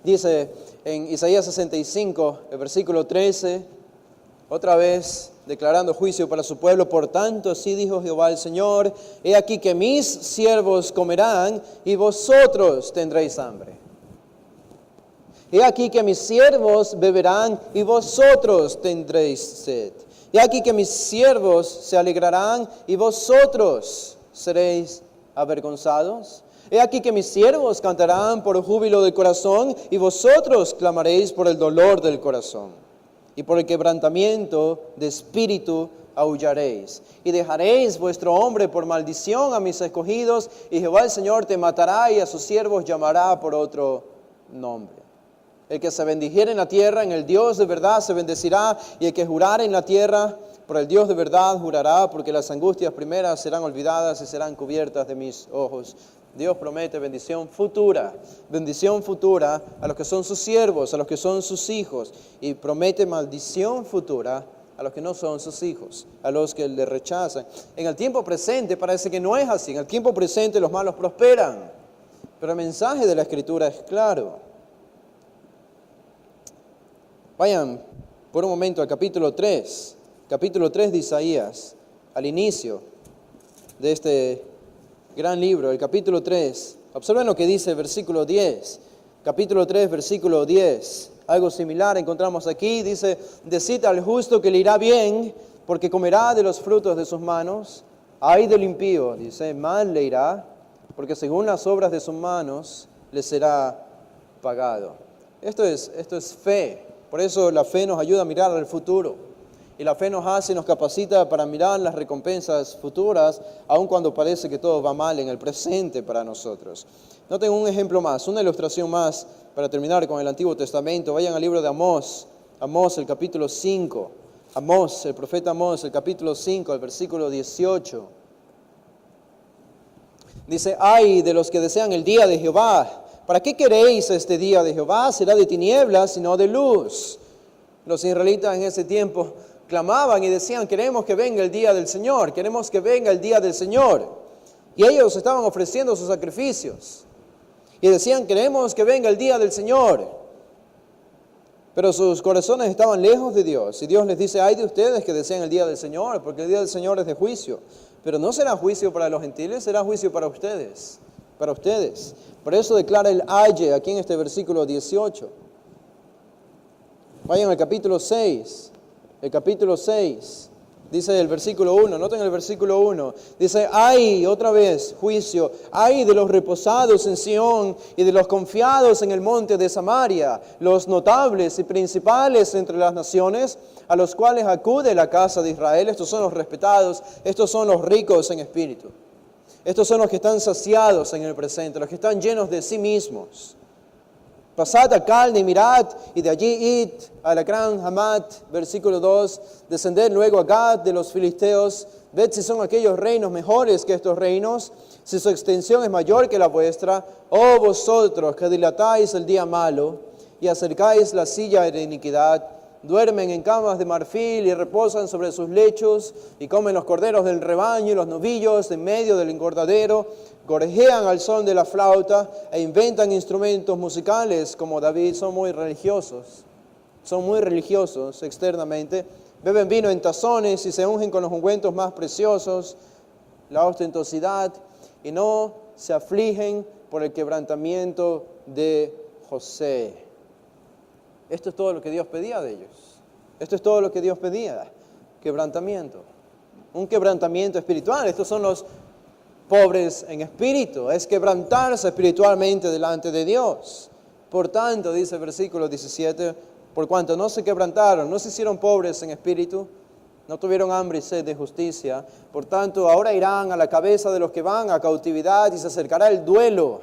Dice en Isaías 65, el versículo 13, otra vez declarando juicio para su pueblo: por tanto, así dijo Jehová el Señor: he aquí que mis siervos comerán y vosotros tendréis hambre. He aquí que mis siervos beberán y vosotros tendréis sed. He aquí que mis siervos se alegrarán y vosotros seréis avergonzados. He aquí que mis siervos cantarán por júbilo del corazón y vosotros clamaréis por el dolor del corazón. Y por el quebrantamiento de espíritu aullaréis. Y dejaréis vuestro hombre por maldición a mis escogidos, y Jehová el Señor te matará y a sus siervos llamará por otro nombre. El que se bendijere en la tierra, en el Dios de verdad se bendecirá, y el que jurare en la tierra, por el Dios de verdad jurará, porque las angustias primeras serán olvidadas y serán cubiertas de mis ojos. Dios promete bendición futura a los que son sus siervos, a los que son sus hijos, y promete maldición futura a los que no son sus hijos, a los que le rechazan. En el tiempo presente parece que no es así. En el tiempo presente los malos prosperan, Pero el mensaje de la Escritura es claro. Vayan por un momento al capítulo 3 de Isaías, al inicio de este gran libro, el capítulo 3. Observen lo que dice el versículo 10. Capítulo 3, versículo 10. Algo similar encontramos aquí. Dice, decid al justo que le irá bien, porque comerá de los frutos de sus manos. Ay del impío, dice, mal le irá, porque según las obras de sus manos le será pagado. Esto es fe. Por eso la fe nos ayuda a mirar al futuro. Y la fe nos hace y nos capacita para mirar las recompensas futuras, aun cuando parece que todo va mal en el presente para nosotros. Noten un ejemplo más, una ilustración más para terminar con el Antiguo Testamento. Vayan al libro de Amós, el capítulo 5. Amós, el profeta Amós, el capítulo 5, el versículo 18. Dice, ay de los que desean el día de Jehová. ¿Para qué queréis este día de Jehová? Será de tinieblas y no de luz. Los israelitas en ese tiempo clamaban y decían, queremos que venga el día del Señor, queremos que venga el día del Señor. Y ellos estaban ofreciendo sus sacrificios. Y decían, queremos que venga el día del Señor. Pero sus corazones estaban lejos de Dios. Y Dios les dice, ay de ustedes que desean el día del Señor, porque el día del Señor es de juicio. Pero no será juicio para los gentiles, será juicio para ustedes. Para ustedes. Por eso declara el aye aquí en este versículo 18. Vayan al capítulo 6. El capítulo 6. Dice el versículo 1. Noten el versículo 1. Dice, ay, otra vez, juicio. Ay de los reposados en Sión y de los confiados en el monte de Samaria, los notables y principales entre las naciones, a los cuales acude la casa de Israel. Estos son los respetados, estos son los ricos en espíritu. Estos son los que están saciados en el presente, los que están llenos de sí mismos. Pasad a Calne y mirad, y de allí id a la gran Hamat, versículo 2, descended luego a Gad de los filisteos, ved si son aquellos reinos mejores que estos reinos, si su extensión es mayor que la vuestra, oh vosotros que dilatáis el día malo, y acercáis la silla de iniquidad, duermen en camas de marfil y reposan sobre sus lechos, y comen los corderos del rebaño y los novillos en medio del engordadero, gorjean al son de la flauta e inventan instrumentos musicales como David. Son muy religiosos externamente, beben vino en tazones y se ungen con los ungüentos más preciosos, la ostentosidad, y no se afligen por el quebrantamiento de José. Esto es todo lo que Dios pedía de ellos. Esto es todo lo que Dios pedía. Quebrantamiento. Un quebrantamiento espiritual. Estos son los pobres en espíritu. Es quebrantarse espiritualmente delante de Dios. Por tanto, dice el versículo 17, por cuanto no se quebrantaron, no se hicieron pobres en espíritu, no tuvieron hambre y sed de justicia, por tanto, ahora irán a la cabeza de los que van a cautividad y se acercará el duelo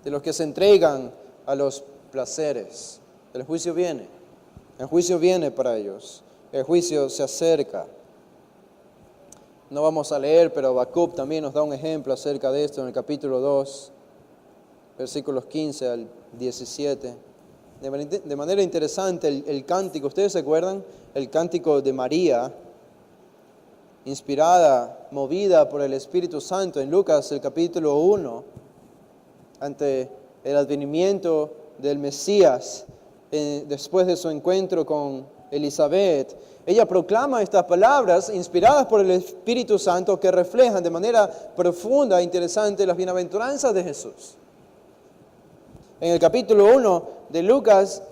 de los que se entregan a los placeres. El juicio viene para ellos, el juicio se acerca. No vamos a leer, pero Habacuc también nos da un ejemplo acerca de esto en el capítulo 2, versículos 15 al 17. De manera interesante, el cántico, ¿ustedes se acuerdan? El cántico de María, inspirada, movida por el Espíritu Santo en Lucas, el capítulo 1, ante el advenimiento del Mesías, después de su encuentro con Elizabeth. Ella proclama estas palabras inspiradas por el Espíritu Santo que reflejan de manera profunda e interesante las bienaventuranzas de Jesús. En el capítulo 1 de Lucas,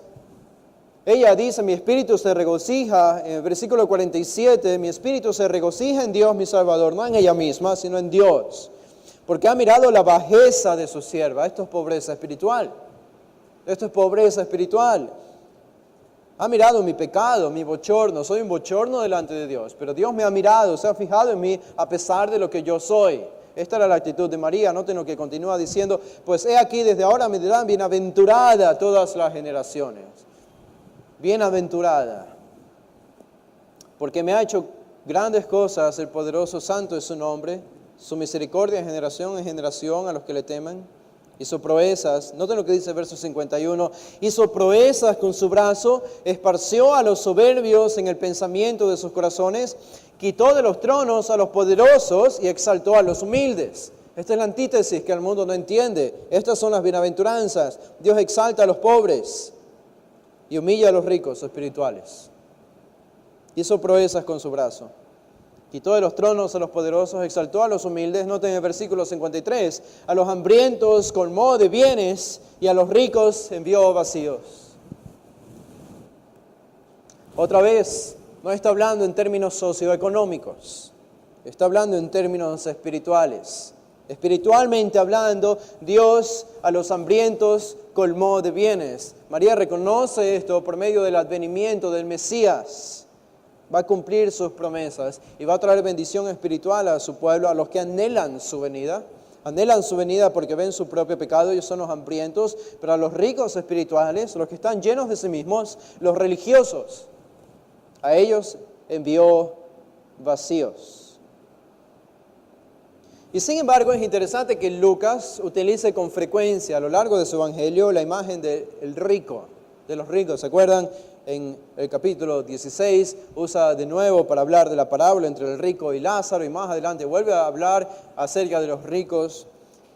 ella dice, mi espíritu se regocija, en el versículo 47, mi espíritu se regocija en Dios mi Salvador, no en ella misma, sino en Dios, porque ha mirado la bajeza de su sierva. Esto es pobreza espiritual. Ha mirado mi pecado, mi bochorno. Soy un bochorno delante de Dios, pero Dios me ha mirado, se ha fijado en mí a pesar de lo que yo soy. Esta era la actitud de María. Noten lo que continúa diciendo, pues he aquí desde ahora me dirán bienaventurada todas las generaciones. Bienaventurada, porque me ha hecho grandes cosas el poderoso santo es su nombre, su misericordia de generación en generación a los que le temen. Hizo proezas, noten lo que dice el verso 51, hizo proezas con su brazo, esparció a los soberbios en el pensamiento de sus corazones, quitó de los tronos a los poderosos y exaltó a los humildes. Esta es la antítesis que el mundo no entiende. Estas son las bienaventuranzas. Dios exalta a los pobres y humilla a los ricos espirituales. Hizo proezas con su brazo. Quitó de los tronos a los poderosos, exaltó a los humildes. Noten el versículo 53. A los hambrientos colmó de bienes y a los ricos envió vacíos. Otra vez, no está hablando en términos socioeconómicos. Está hablando en términos espirituales. Espiritualmente hablando, Dios a los hambrientos colmó de bienes. María reconoce esto por medio del advenimiento del Mesías. Va a cumplir sus promesas y va a traer bendición espiritual a su pueblo, a los que anhelan su venida. Anhelan su venida porque ven su propio pecado, ellos son los hambrientos, pero a los ricos espirituales, los que están llenos de sí mismos, los religiosos, a ellos envió vacíos. Y sin embargo es interesante que Lucas utilice con frecuencia a lo largo de su evangelio la imagen del rico, de los ricos. ¿Se acuerdan? En el capítulo 16 usa de nuevo para hablar de la parábola entre el rico y Lázaro, y más adelante vuelve a hablar acerca de los ricos.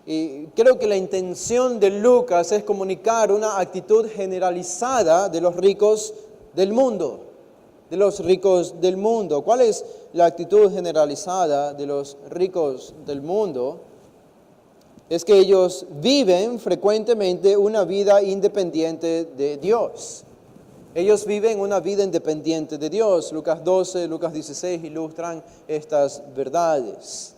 Y creo que la intención de Lucas es comunicar una actitud generalizada de los ricos del mundo. De los ricos del mundo. ¿Cuál es la actitud generalizada de los ricos del mundo? Es que ellos viven frecuentemente una vida independiente de Dios. Ellos viven una vida independiente de Dios. Lucas 12, Lucas 16 ilustran estas verdades.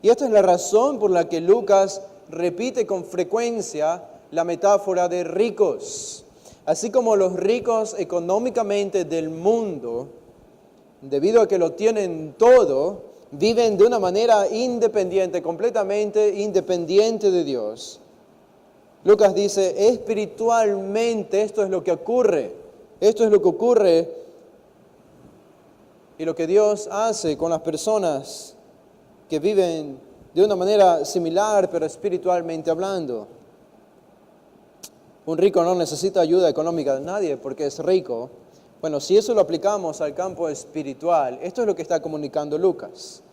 Y esta es la razón por la que Lucas repite con frecuencia la metáfora de ricos. Así como los ricos económicamente del mundo, debido a que lo tienen todo, viven de una manera independiente, completamente independiente de Dios. Lucas dice, espiritualmente esto es lo que ocurre. Esto es lo que ocurre y lo que Dios hace con las personas que viven de una manera similar, pero espiritualmente hablando. Un rico no necesita ayuda económica de nadie porque es rico. Bueno, si eso lo aplicamos al campo espiritual, esto es lo que está comunicando Lucas.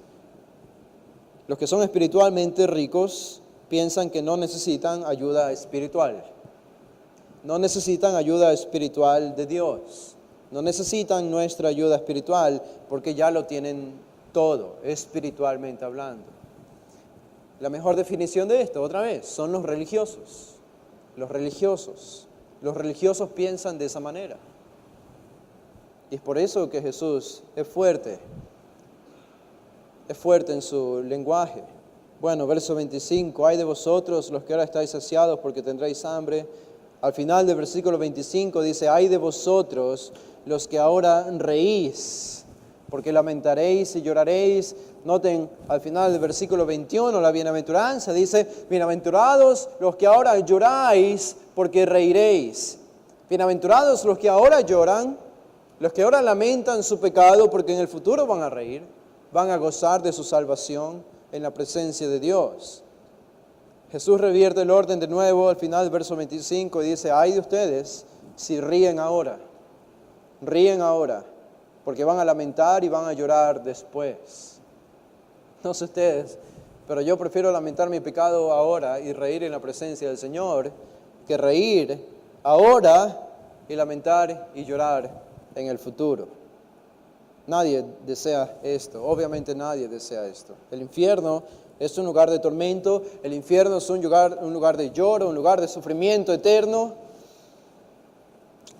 Los que son espiritualmente ricos piensan que no necesitan ayuda espiritual. No necesitan ayuda espiritual de Dios. No necesitan nuestra ayuda espiritual porque ya lo tienen todo, espiritualmente hablando. La mejor definición de esto, otra vez, son los religiosos. Los religiosos piensan de esa manera. Y es por eso que Jesús es fuerte en su lenguaje. Bueno, verso 25, ay de vosotros los que ahora estáis saciados porque tendréis hambre. Al final del versículo 25 dice, ay de vosotros los que ahora reís, porque lamentaréis y lloraréis. Noten al final del versículo 21, la bienaventuranza dice, bienaventurados los que ahora lloráis, porque reiréis. Bienaventurados los que ahora lloran, los que ahora lamentan su pecado, porque en el futuro van a reír, van a gozar de su salvación en la presencia de Dios. Jesús revierte el orden de nuevo al final del verso 25 y dice, ay de ustedes si ríen ahora, porque van a lamentar y van a llorar después. No sé ustedes, pero yo prefiero lamentar mi pecado ahora y reír en la presencia del Señor que reír ahora y lamentar y llorar en el futuro. Nadie desea esto, obviamente nadie desea esto. El infierno es un lugar de tormento, el infierno es un lugar de lloro, un lugar de sufrimiento eterno.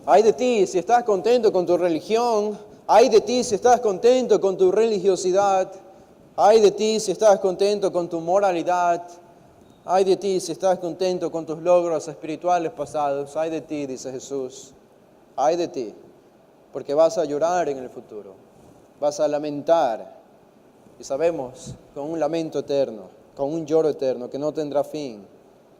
Ay de ti si estás contento con tu religión, ay de ti si estás contento con tu religiosidad. Ay de ti si estás contento con tu moralidad. Ay de ti si estás contento con tus logros espirituales pasados. Ay de ti, dice Jesús. Ay de ti, porque vas a llorar en el futuro. Vas a lamentar. Y sabemos, con un lamento eterno, con un lloro eterno que no tendrá fin.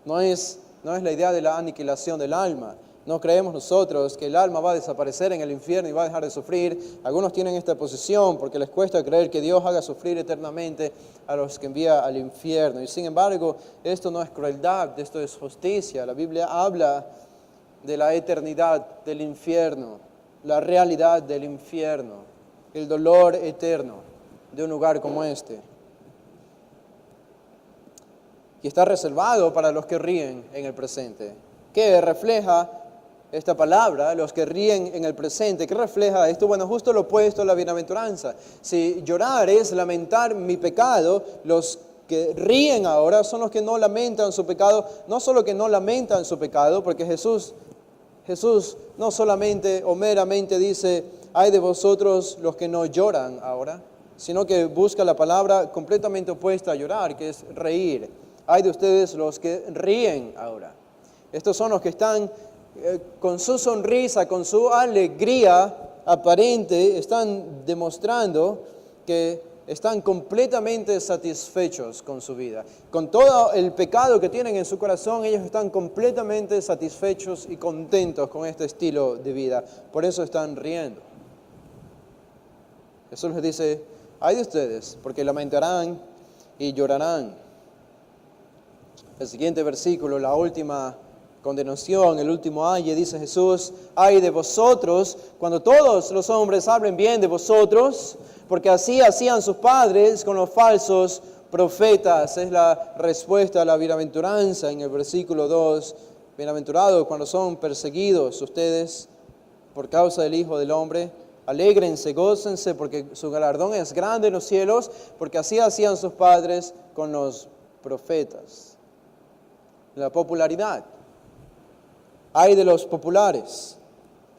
No es la idea de la aniquilación del alma. No creemos nosotros que el alma va a desaparecer en el infierno y va a dejar de sufrir. Algunos tienen esta posición porque les cuesta creer que Dios haga sufrir eternamente a los que envía al infierno. Y sin embargo, esto no es crueldad, esto es justicia. La Biblia habla de la eternidad del infierno, la realidad del infierno, el dolor eterno de un lugar como este. y está reservado para los que ríen en el presente. ¿Qué refleja esta palabra, los que ríen en el presente? ¿Qué refleja esto? Bueno, justo lo opuesto a la bienaventuranza. Si llorar es lamentar mi pecado, los que ríen ahora son los que no lamentan su pecado. No solo que no lamentan su pecado, porque Jesús no solamente o meramente dice, ay de vosotros los que no lloran ahora, sino que busca la palabra completamente opuesta a llorar, que es reír. Ay de ustedes los que ríen ahora. Estos son los que están con su sonrisa, con su alegría aparente, están demostrando que están completamente satisfechos con su vida. Con todo el pecado que tienen en su corazón, ellos están completamente satisfechos y contentos con este estilo de vida. Por eso están riendo. Jesús les dice, ay de ustedes, porque lamentarán y llorarán. El siguiente versículo, la última condenación, el último ay, dice Jesús, ay de vosotros, cuando todos los hombres hablen bien de vosotros, porque así hacían sus padres con los falsos profetas. Es la respuesta a la bienaventuranza en el versículo 2. Bienaventurados cuando son perseguidos ustedes por causa del Hijo del Hombre. Alégrense, gócense, porque su galardón es grande en los cielos, porque así hacían sus padres con los profetas. La popularidad. Hay de los populares.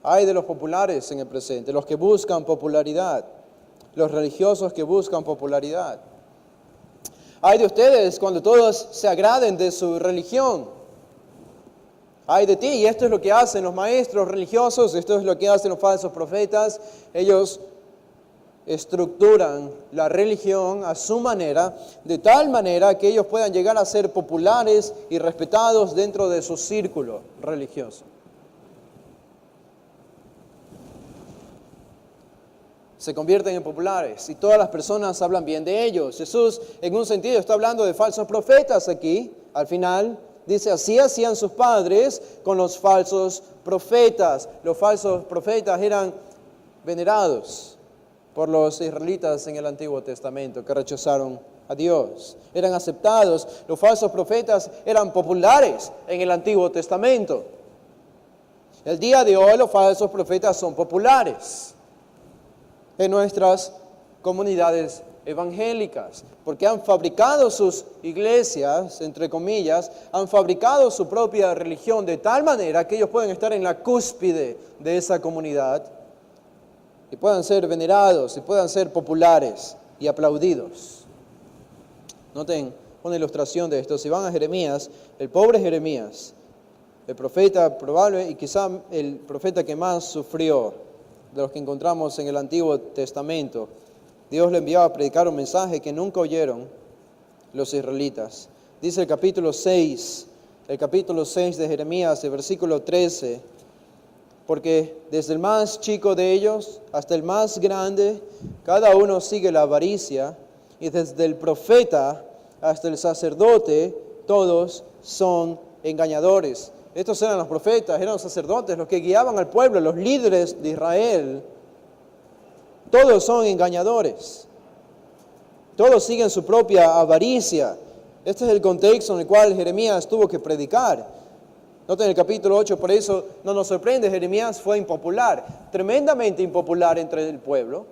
Hay de los populares en el presente, los que buscan popularidad. Los religiosos que buscan popularidad. Ay de ustedes cuando todos se agraden de su religión. Ay de ti, y esto es lo que hacen los maestros religiosos, esto es lo que hacen los falsos profetas. Ellos estructuran la religión a su manera, de tal manera que ellos puedan llegar a ser populares y respetados dentro de su círculo religioso. Se convierten en populares y todas las personas hablan bien de ellos. Jesús, en un sentido, está hablando de falsos profetas aquí. Al final, dice, así hacían sus padres con los falsos profetas. Los falsos profetas eran venerados por los israelitas en el Antiguo Testamento, que rechazaron a Dios. Eran aceptados. Los falsos profetas eran populares en el Antiguo Testamento. El día de hoy, los falsos profetas son populares en nuestras comunidades evangélicas, porque han fabricado sus iglesias, entre comillas, han fabricado su propia religión de tal manera que ellos pueden estar en la cúspide de esa comunidad y puedan ser venerados y puedan ser populares y aplaudidos. Noten una ilustración de esto. Si van a Jeremías, el pobre Jeremías, el profeta probable y quizá el profeta que más sufrió de los que encontramos en el Antiguo Testamento, Dios le enviaba a predicar un mensaje que nunca oyeron los israelitas. Dice el capítulo 6 de Jeremías, el versículo 13, porque desde el más chico de ellos hasta el más grande, cada uno sigue la avaricia, y desde el profeta hasta el sacerdote, todos son engañadores. Estos eran los profetas, eran los sacerdotes, los que guiaban al pueblo, los líderes de Israel. Todos son engañadores. Todos siguen su propia avaricia. Este es el contexto en el cual Jeremías tuvo que predicar. Noten el capítulo 8, por eso no nos sorprende, Jeremías fue impopular, tremendamente impopular entre el pueblo,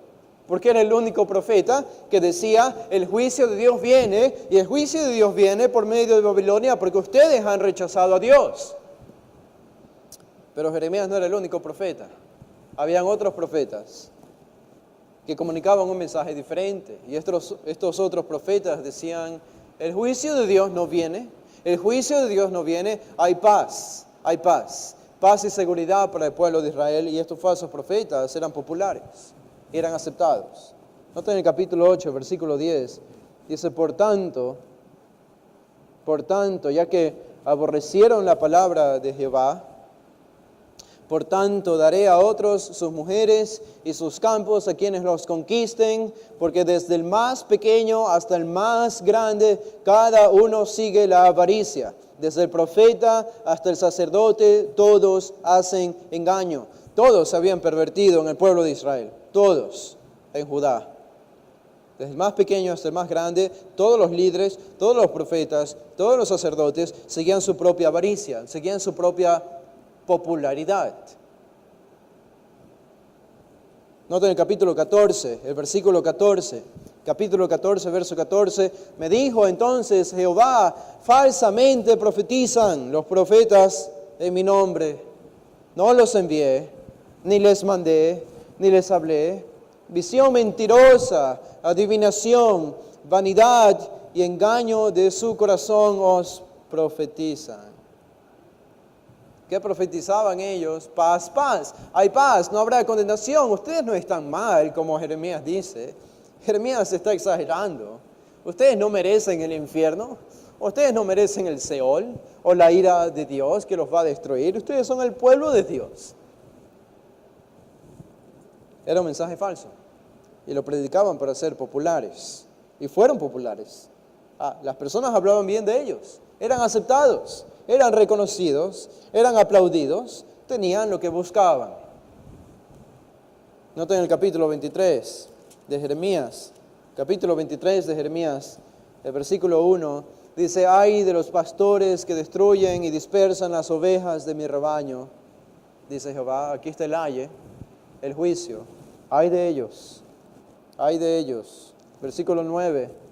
porque era el único profeta que decía, el juicio de Dios viene, y el juicio de Dios viene por medio de Babilonia, porque ustedes han rechazado a Dios. Pero Jeremías no era el único profeta. Habían otros profetas que comunicaban un mensaje diferente. Y estos otros profetas decían, el juicio de Dios no viene, el juicio de Dios no viene, hay paz y seguridad para el pueblo de Israel. Y estos falsos profetas eran populares, eran aceptados. Noten el capítulo 8, versículo 10, dice, por tanto, ya que aborrecieron la palabra de Jehová, por tanto, daré a otros sus mujeres y sus campos a quienes los conquisten, porque desde el más pequeño hasta el más grande, cada uno sigue la avaricia. Desde el profeta hasta el sacerdote, todos hacen engaño. Todos se habían pervertido en el pueblo de Israel, todos en Judá. Desde el más pequeño hasta el más grande, todos los líderes, todos los profetas, todos los sacerdotes seguían su propia avaricia, seguían su propia popularidad. Noten el capítulo 14, el versículo 14. Capítulo 14, verso 14. Me dijo entonces Jehová, falsamente profetizan los profetas en mi nombre. No los envié, ni les mandé, ni les hablé. Visión mentirosa, adivinación, vanidad y engaño de su corazón os profetizan. ¿Qué profetizaban ellos? Paz, paz. Hay paz, no habrá condenación. Ustedes no están mal, como Jeremías dice. Jeremías está exagerando. Ustedes no merecen el infierno. Ustedes no merecen el Seol o la ira de Dios que los va a destruir. Ustedes son el pueblo de Dios. Era un mensaje falso. Y lo predicaban para ser populares. Y fueron populares. Las personas hablaban bien de ellos. Eran aceptados. Eran reconocidos, eran aplaudidos, tenían lo que buscaban. Noten el capítulo 23 de Jeremías. Capítulo 23 de Jeremías, el versículo 1, dice: ay de los pastores que destruyen y dispersan las ovejas de mi rebaño. Dice Jehová, aquí está el aye, el juicio. Ay de ellos, ay de ellos. Versículo 9.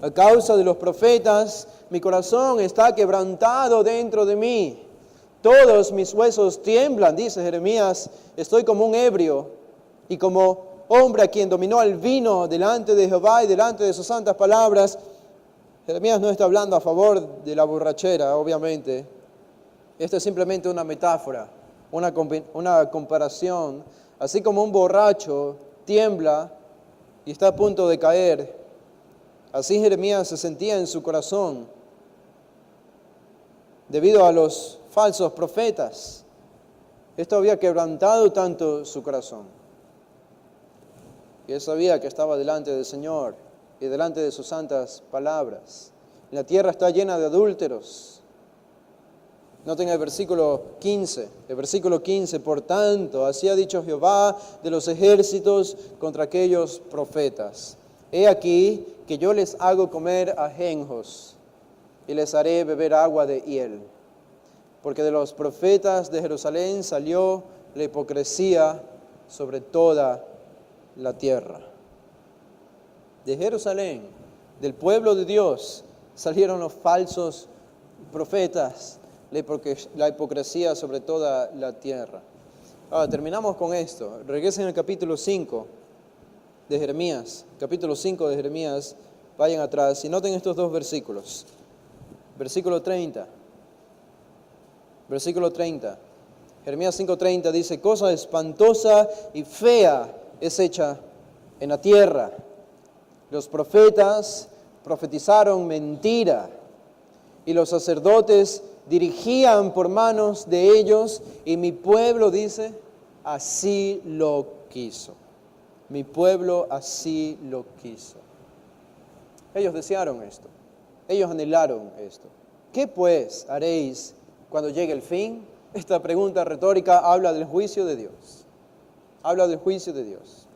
A causa de los profetas, mi corazón está quebrantado dentro de mí. Todos mis huesos tiemblan, dice Jeremías. Estoy como un ebrio y como hombre a quien dominó el vino delante de Jehová y delante de sus santas palabras. Jeremías no está hablando a favor de la borrachera, obviamente. Esto es simplemente una metáfora, una comparación. Así como un borracho tiembla y está a punto de caer, así Jeremías se sentía en su corazón debido a los falsos profetas. Esto había quebrantado tanto su corazón. Y él sabía que estaba delante del Señor y delante de sus santas palabras. La tierra está llena de adúlteros. Noten el versículo 15. El versículo 15, por tanto, así ha dicho Jehová de los ejércitos contra aquellos profetas. He aquí que yo les hago comer ajenjos y les haré beber agua de hiel. Porque de los profetas de Jerusalén salió la hipocresía sobre toda la tierra. De Jerusalén, del pueblo de Dios, salieron los falsos profetas, la hipocresía sobre toda la tierra. Ahora, terminamos con esto. Regresen al capítulo 5 de Jeremías. Capítulo 5 de Jeremías. Vayan atrás y noten estos dos versículos. Versículo 30. Versículo 30. Jeremías 5:30 dice: cosa espantosa y fea es hecha en la tierra. Los profetas profetizaron mentira y los sacerdotes dirigían por manos de ellos, y mi pueblo, dice, así lo quiso. Mi pueblo así lo quiso. Ellos desearon esto. Ellos anhelaron esto. ¿Qué pues haréis cuando llegue el fin? Esta pregunta retórica habla del juicio de Dios. Habla del juicio de Dios.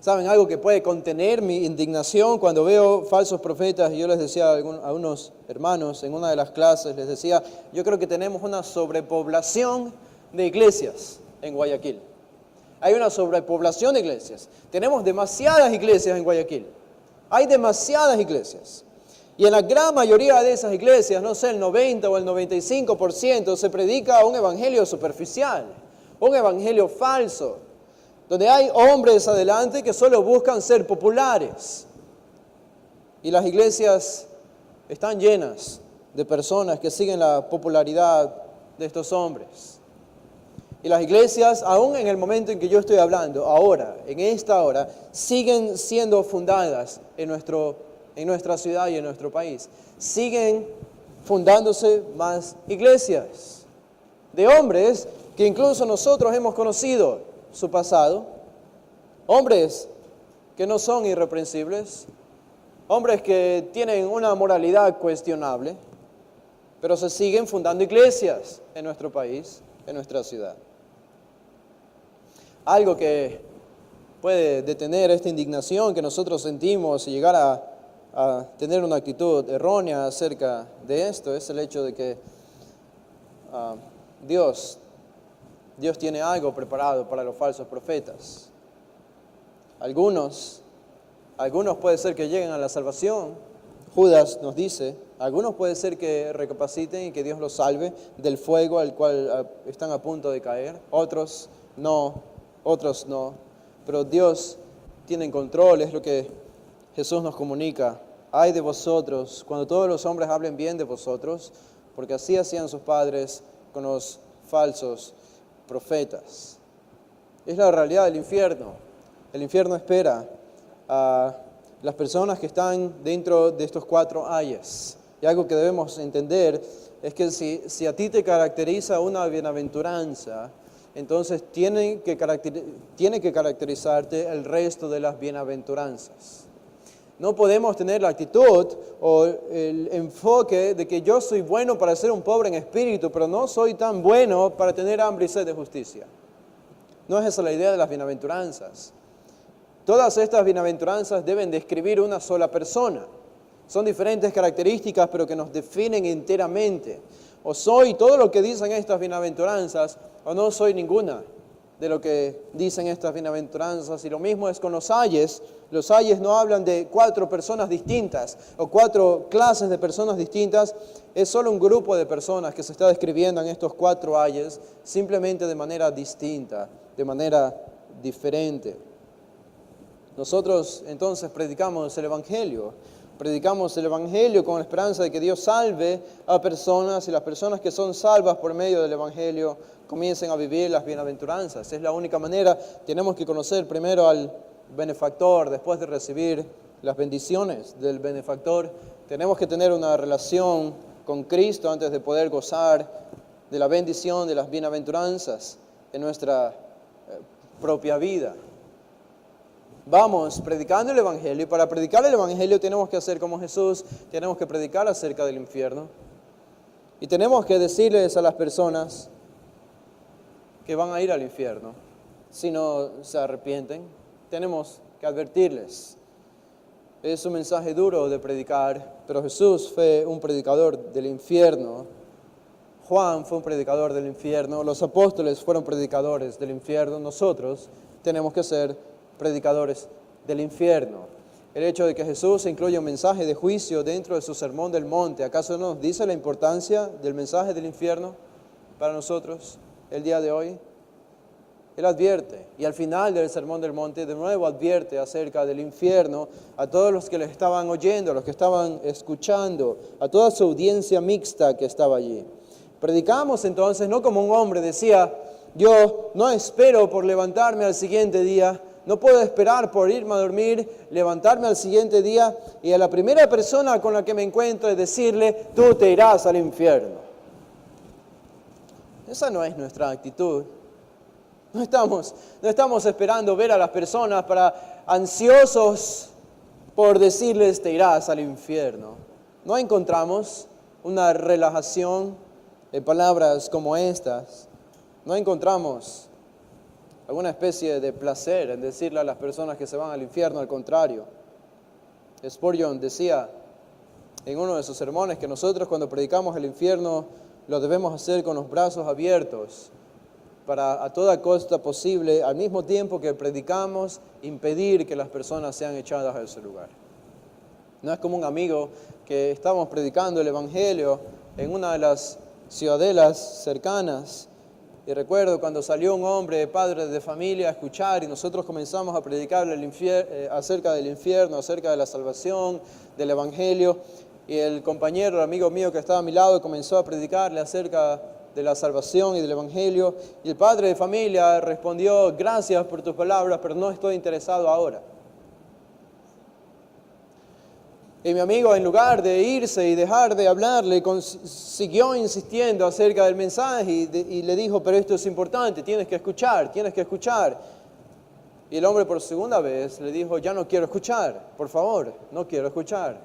¿Saben algo que puede contener mi indignación cuando veo falsos profetas? Yo les decía a unos hermanos en una de las clases, les decía, yo creo que tenemos una sobrepoblación de iglesias en Guayaquil. Hay una sobrepoblación de iglesias. Tenemos demasiadas iglesias en Guayaquil. Hay demasiadas iglesias. Y en la gran mayoría de esas iglesias, no sé, el 90 o el 95%, se predica un evangelio superficial, un evangelio falso, donde hay hombres adelante que solo buscan ser populares. Y las iglesias están llenas de personas que siguen la popularidad de estos hombres. Y las iglesias, aún en el momento en que yo estoy hablando, ahora, en esta hora, siguen siendo fundadas en nuestra ciudad y en nuestro país. Siguen fundándose más iglesias de hombres que incluso nosotros hemos conocido su pasado, hombres que no son irreprensibles, hombres que tienen una moralidad cuestionable, pero se siguen fundando iglesias en nuestro país, en nuestra ciudad. Algo que puede detener esta indignación que nosotros sentimos y llegar a tener una actitud errónea acerca de esto, es el hecho de que Dios tiene algo preparado para los falsos profetas. Algunos puede ser que lleguen a la salvación. Judas nos dice, algunos puede ser que recapaciten y que Dios los salve del fuego al cual están a punto de caer. Otros no. Pero Dios tiene control, es lo que Jesús nos comunica. Ay de vosotros, cuando todos los hombres hablen bien de vosotros, porque así hacían sus padres con los falsos profetas. Es la realidad del infierno. El infierno espera a las personas que están dentro de estos 4 ayes. Y algo que debemos entender es que si a ti te caracteriza una bienaventuranza, entonces tiene que caracterizarte el resto de las bienaventuranzas. No podemos tener la actitud o el enfoque de que yo soy bueno para ser un pobre en espíritu, pero no soy tan bueno para tener hambre y sed de justicia. No es esa la idea de las bienaventuranzas. Todas estas bienaventuranzas deben describir una sola persona. Son diferentes características, pero que nos definen enteramente. O soy todo lo que dicen estas bienaventuranzas, o no soy ninguna de lo que dicen estas bienaventuranzas. Y lo mismo es con los ayes. Los ayes no hablan de 4 personas distintas o 4 clases de personas distintas. Es solo un grupo de personas que se está describiendo en estos 4 ayes, simplemente de manera distinta, de manera diferente. Nosotros entonces predicamos el Evangelio con la esperanza de que Dios salve a personas y las personas que son salvas por medio del Evangelio comiencen a vivir las bienaventuranzas. Es la única manera. Tenemos que conocer primero al benefactor, después de recibir las bendiciones del benefactor. Tenemos que tener una relación con Cristo antes de poder gozar de la bendición de las bienaventuranzas en nuestra propia vida. Vamos predicando el Evangelio, y para predicar el Evangelio tenemos que hacer como Jesús, tenemos que predicar acerca del infierno. Y tenemos que decirles a las personas que van a ir al infierno si no se arrepienten. Tenemos que advertirles. Es un mensaje duro de predicar, pero Jesús fue un predicador del infierno. Juan fue un predicador del infierno. Los apóstoles fueron predicadores del infierno. Nosotros tenemos que ser predicadores del infierno. El hecho de que Jesús incluya un mensaje de juicio dentro de su sermón del monte, ¿acaso no nos dice la importancia del mensaje del infierno para nosotros el día de hoy? Él advierte, y al final del sermón del monte de nuevo advierte acerca del infierno a todos los que le estaban oyendo, a los que estaban escuchando, a toda su audiencia mixta que estaba allí. Predicamos entonces no como un hombre decía, yo no espero por levantarme al siguiente día, no puedo esperar por irme a dormir, levantarme al siguiente día y a la primera persona con la que me encuentre decirle, tú te irás al infierno. Esa no es nuestra actitud. No estamos esperando ver a las personas para ansiosos por decirles, te irás al infierno. No encontramos una relajación en palabras como estas. No encontramos alguna especie de placer en decirle a las personas que se van al infierno, al contrario. Spurgeon decía en uno de sus sermones que nosotros cuando predicamos el infierno lo debemos hacer con los brazos abiertos para a toda costa posible, al mismo tiempo que predicamos, impedir que las personas sean echadas a ese lugar. No es como un amigo que estábamos predicando el Evangelio en una de las ciudadelas cercanas. Y recuerdo cuando salió un hombre, padre de familia, a escuchar y nosotros comenzamos a predicarle acerca del infierno, acerca de la salvación, del Evangelio. Y el compañero, el amigo mío que estaba a mi lado, comenzó a predicarle acerca de la salvación y del Evangelio. Y el padre de familia respondió, gracias por tus palabras, pero no estoy interesado ahora. Y mi amigo, en lugar de irse y dejar de hablarle, siguió insistiendo acerca del mensaje y le dijo, pero esto es importante, tienes que escuchar. Y el hombre por segunda vez le dijo, ya no quiero escuchar, por favor, no quiero escuchar.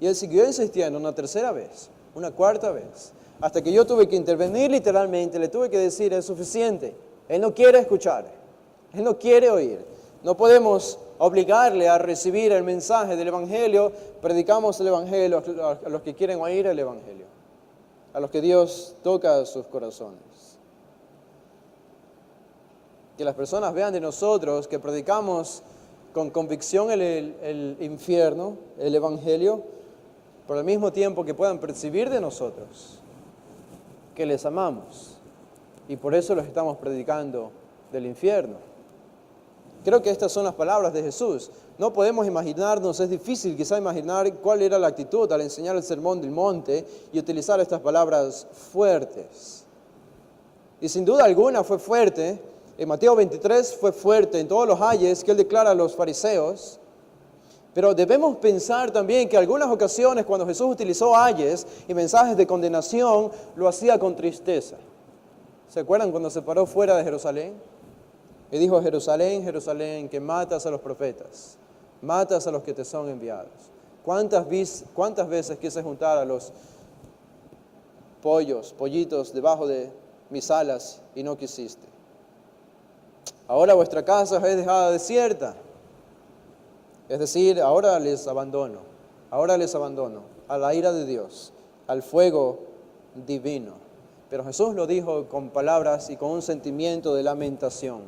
Y él siguió insistiendo una tercera vez, una cuarta vez, hasta que yo tuve que intervenir literalmente, le tuve que decir, es suficiente, él no quiere escuchar. Él no quiere oír. No podemos obligarle a recibir el mensaje del Evangelio. Predicamos el Evangelio a los que quieren oír el Evangelio, a los que Dios toca sus corazones. Que las personas vean de nosotros que predicamos con convicción el infierno, el Evangelio, pero al mismo tiempo que puedan percibir de nosotros que les amamos. Y por eso les estamos predicando del infierno. Creo que estas son las palabras de Jesús. No podemos imaginarnos, es difícil quizá imaginar cuál era la actitud al enseñar el sermón del monte y utilizar estas palabras fuertes. Y sin duda alguna fue fuerte. En Mateo 23 fue fuerte en todos los ayes que él declara a los fariseos. Pero debemos pensar también que en algunas ocasiones cuando Jesús utilizó ayes y mensajes de condenación, lo hacía con tristeza. ¿Se acuerdan cuando se paró fuera de Jerusalén? Y dijo: Jerusalén, Jerusalén, que matas a los profetas, matas a los que te son enviados. ¿Cuántas veces quise juntar a los pollitos debajo de mis alas y no quisiste? Ahora vuestra casa es dejada desierta. Es decir, ahora les abandono a la ira de Dios, al fuego divino. Pero Jesús lo dijo con palabras y con un sentimiento de lamentación,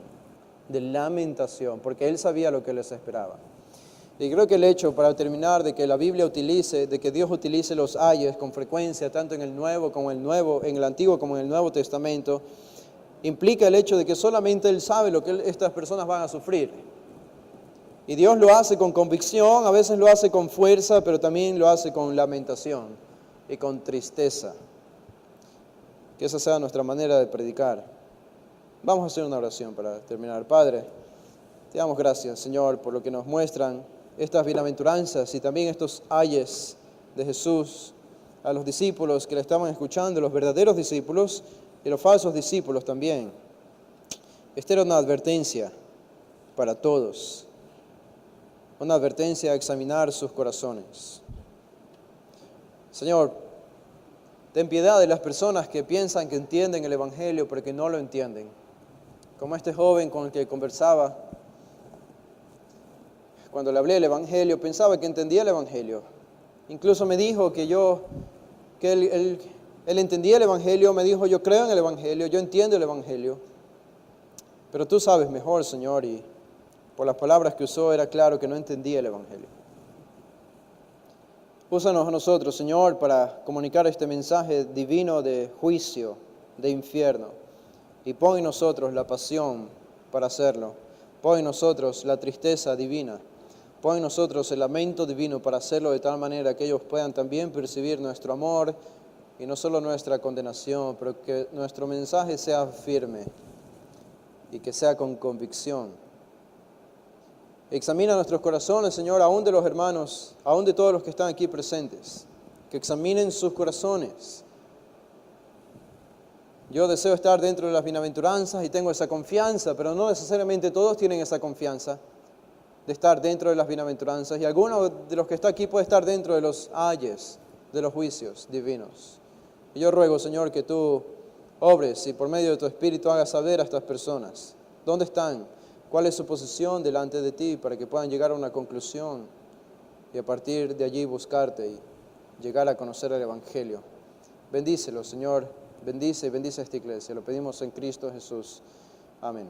porque Él sabía lo que les esperaba. Y creo que el hecho, para terminar, de que la Biblia de que Dios utilice los ayes con frecuencia, tanto en el Antiguo como en el Nuevo Testamento, implica el hecho de que solamente Él sabe lo que estas personas van a sufrir. Y Dios lo hace con convicción, a veces lo hace con fuerza, pero también lo hace con lamentación y con tristeza. Que esa sea nuestra manera de predicar. Vamos a hacer una oración para terminar. Padre, te damos gracias, Señor, por lo que nos muestran estas bienaventuranzas y también estos ayes de Jesús a los discípulos que le estaban escuchando, los verdaderos discípulos y los falsos discípulos también. Esta era una advertencia para todos, una advertencia a examinar sus corazones. Señor, ten piedad de las personas que piensan que entienden el Evangelio, pero que no lo entienden. Como este joven con el que conversaba, cuando le hablé del Evangelio, pensaba que entendía el Evangelio. Incluso me dijo que él entendía el Evangelio, me dijo: yo creo en el Evangelio, yo entiendo el Evangelio. Pero tú sabes mejor, Señor, y por las palabras que usó era claro que no entendía el Evangelio. Úsanos a nosotros, Señor, para comunicar este mensaje divino de juicio, de infierno. Y pon en nosotros la pasión para hacerlo. Pon en nosotros la tristeza divina. Pon en nosotros el lamento divino para hacerlo de tal manera que ellos puedan también percibir nuestro amor y no solo nuestra condenación, pero que nuestro mensaje sea firme y que sea con convicción. Examina nuestros corazones, Señor, aún de los hermanos, aún de todos los que están aquí presentes. Que examinen sus corazones. Yo deseo estar dentro de las bienaventuranzas y tengo esa confianza, pero no necesariamente todos tienen esa confianza de estar dentro de las bienaventuranzas. Y alguno de los que está aquí puede estar dentro de los ayes, de los juicios divinos. Y yo ruego, Señor, que tú obres y por medio de tu Espíritu hagas saber a estas personas dónde están, cuál es su posición delante de ti, para que puedan llegar a una conclusión y a partir de allí buscarte y llegar a conocer el Evangelio. Bendícelo, Señor. Bendice esta iglesia. Lo pedimos en Cristo Jesús. Amén.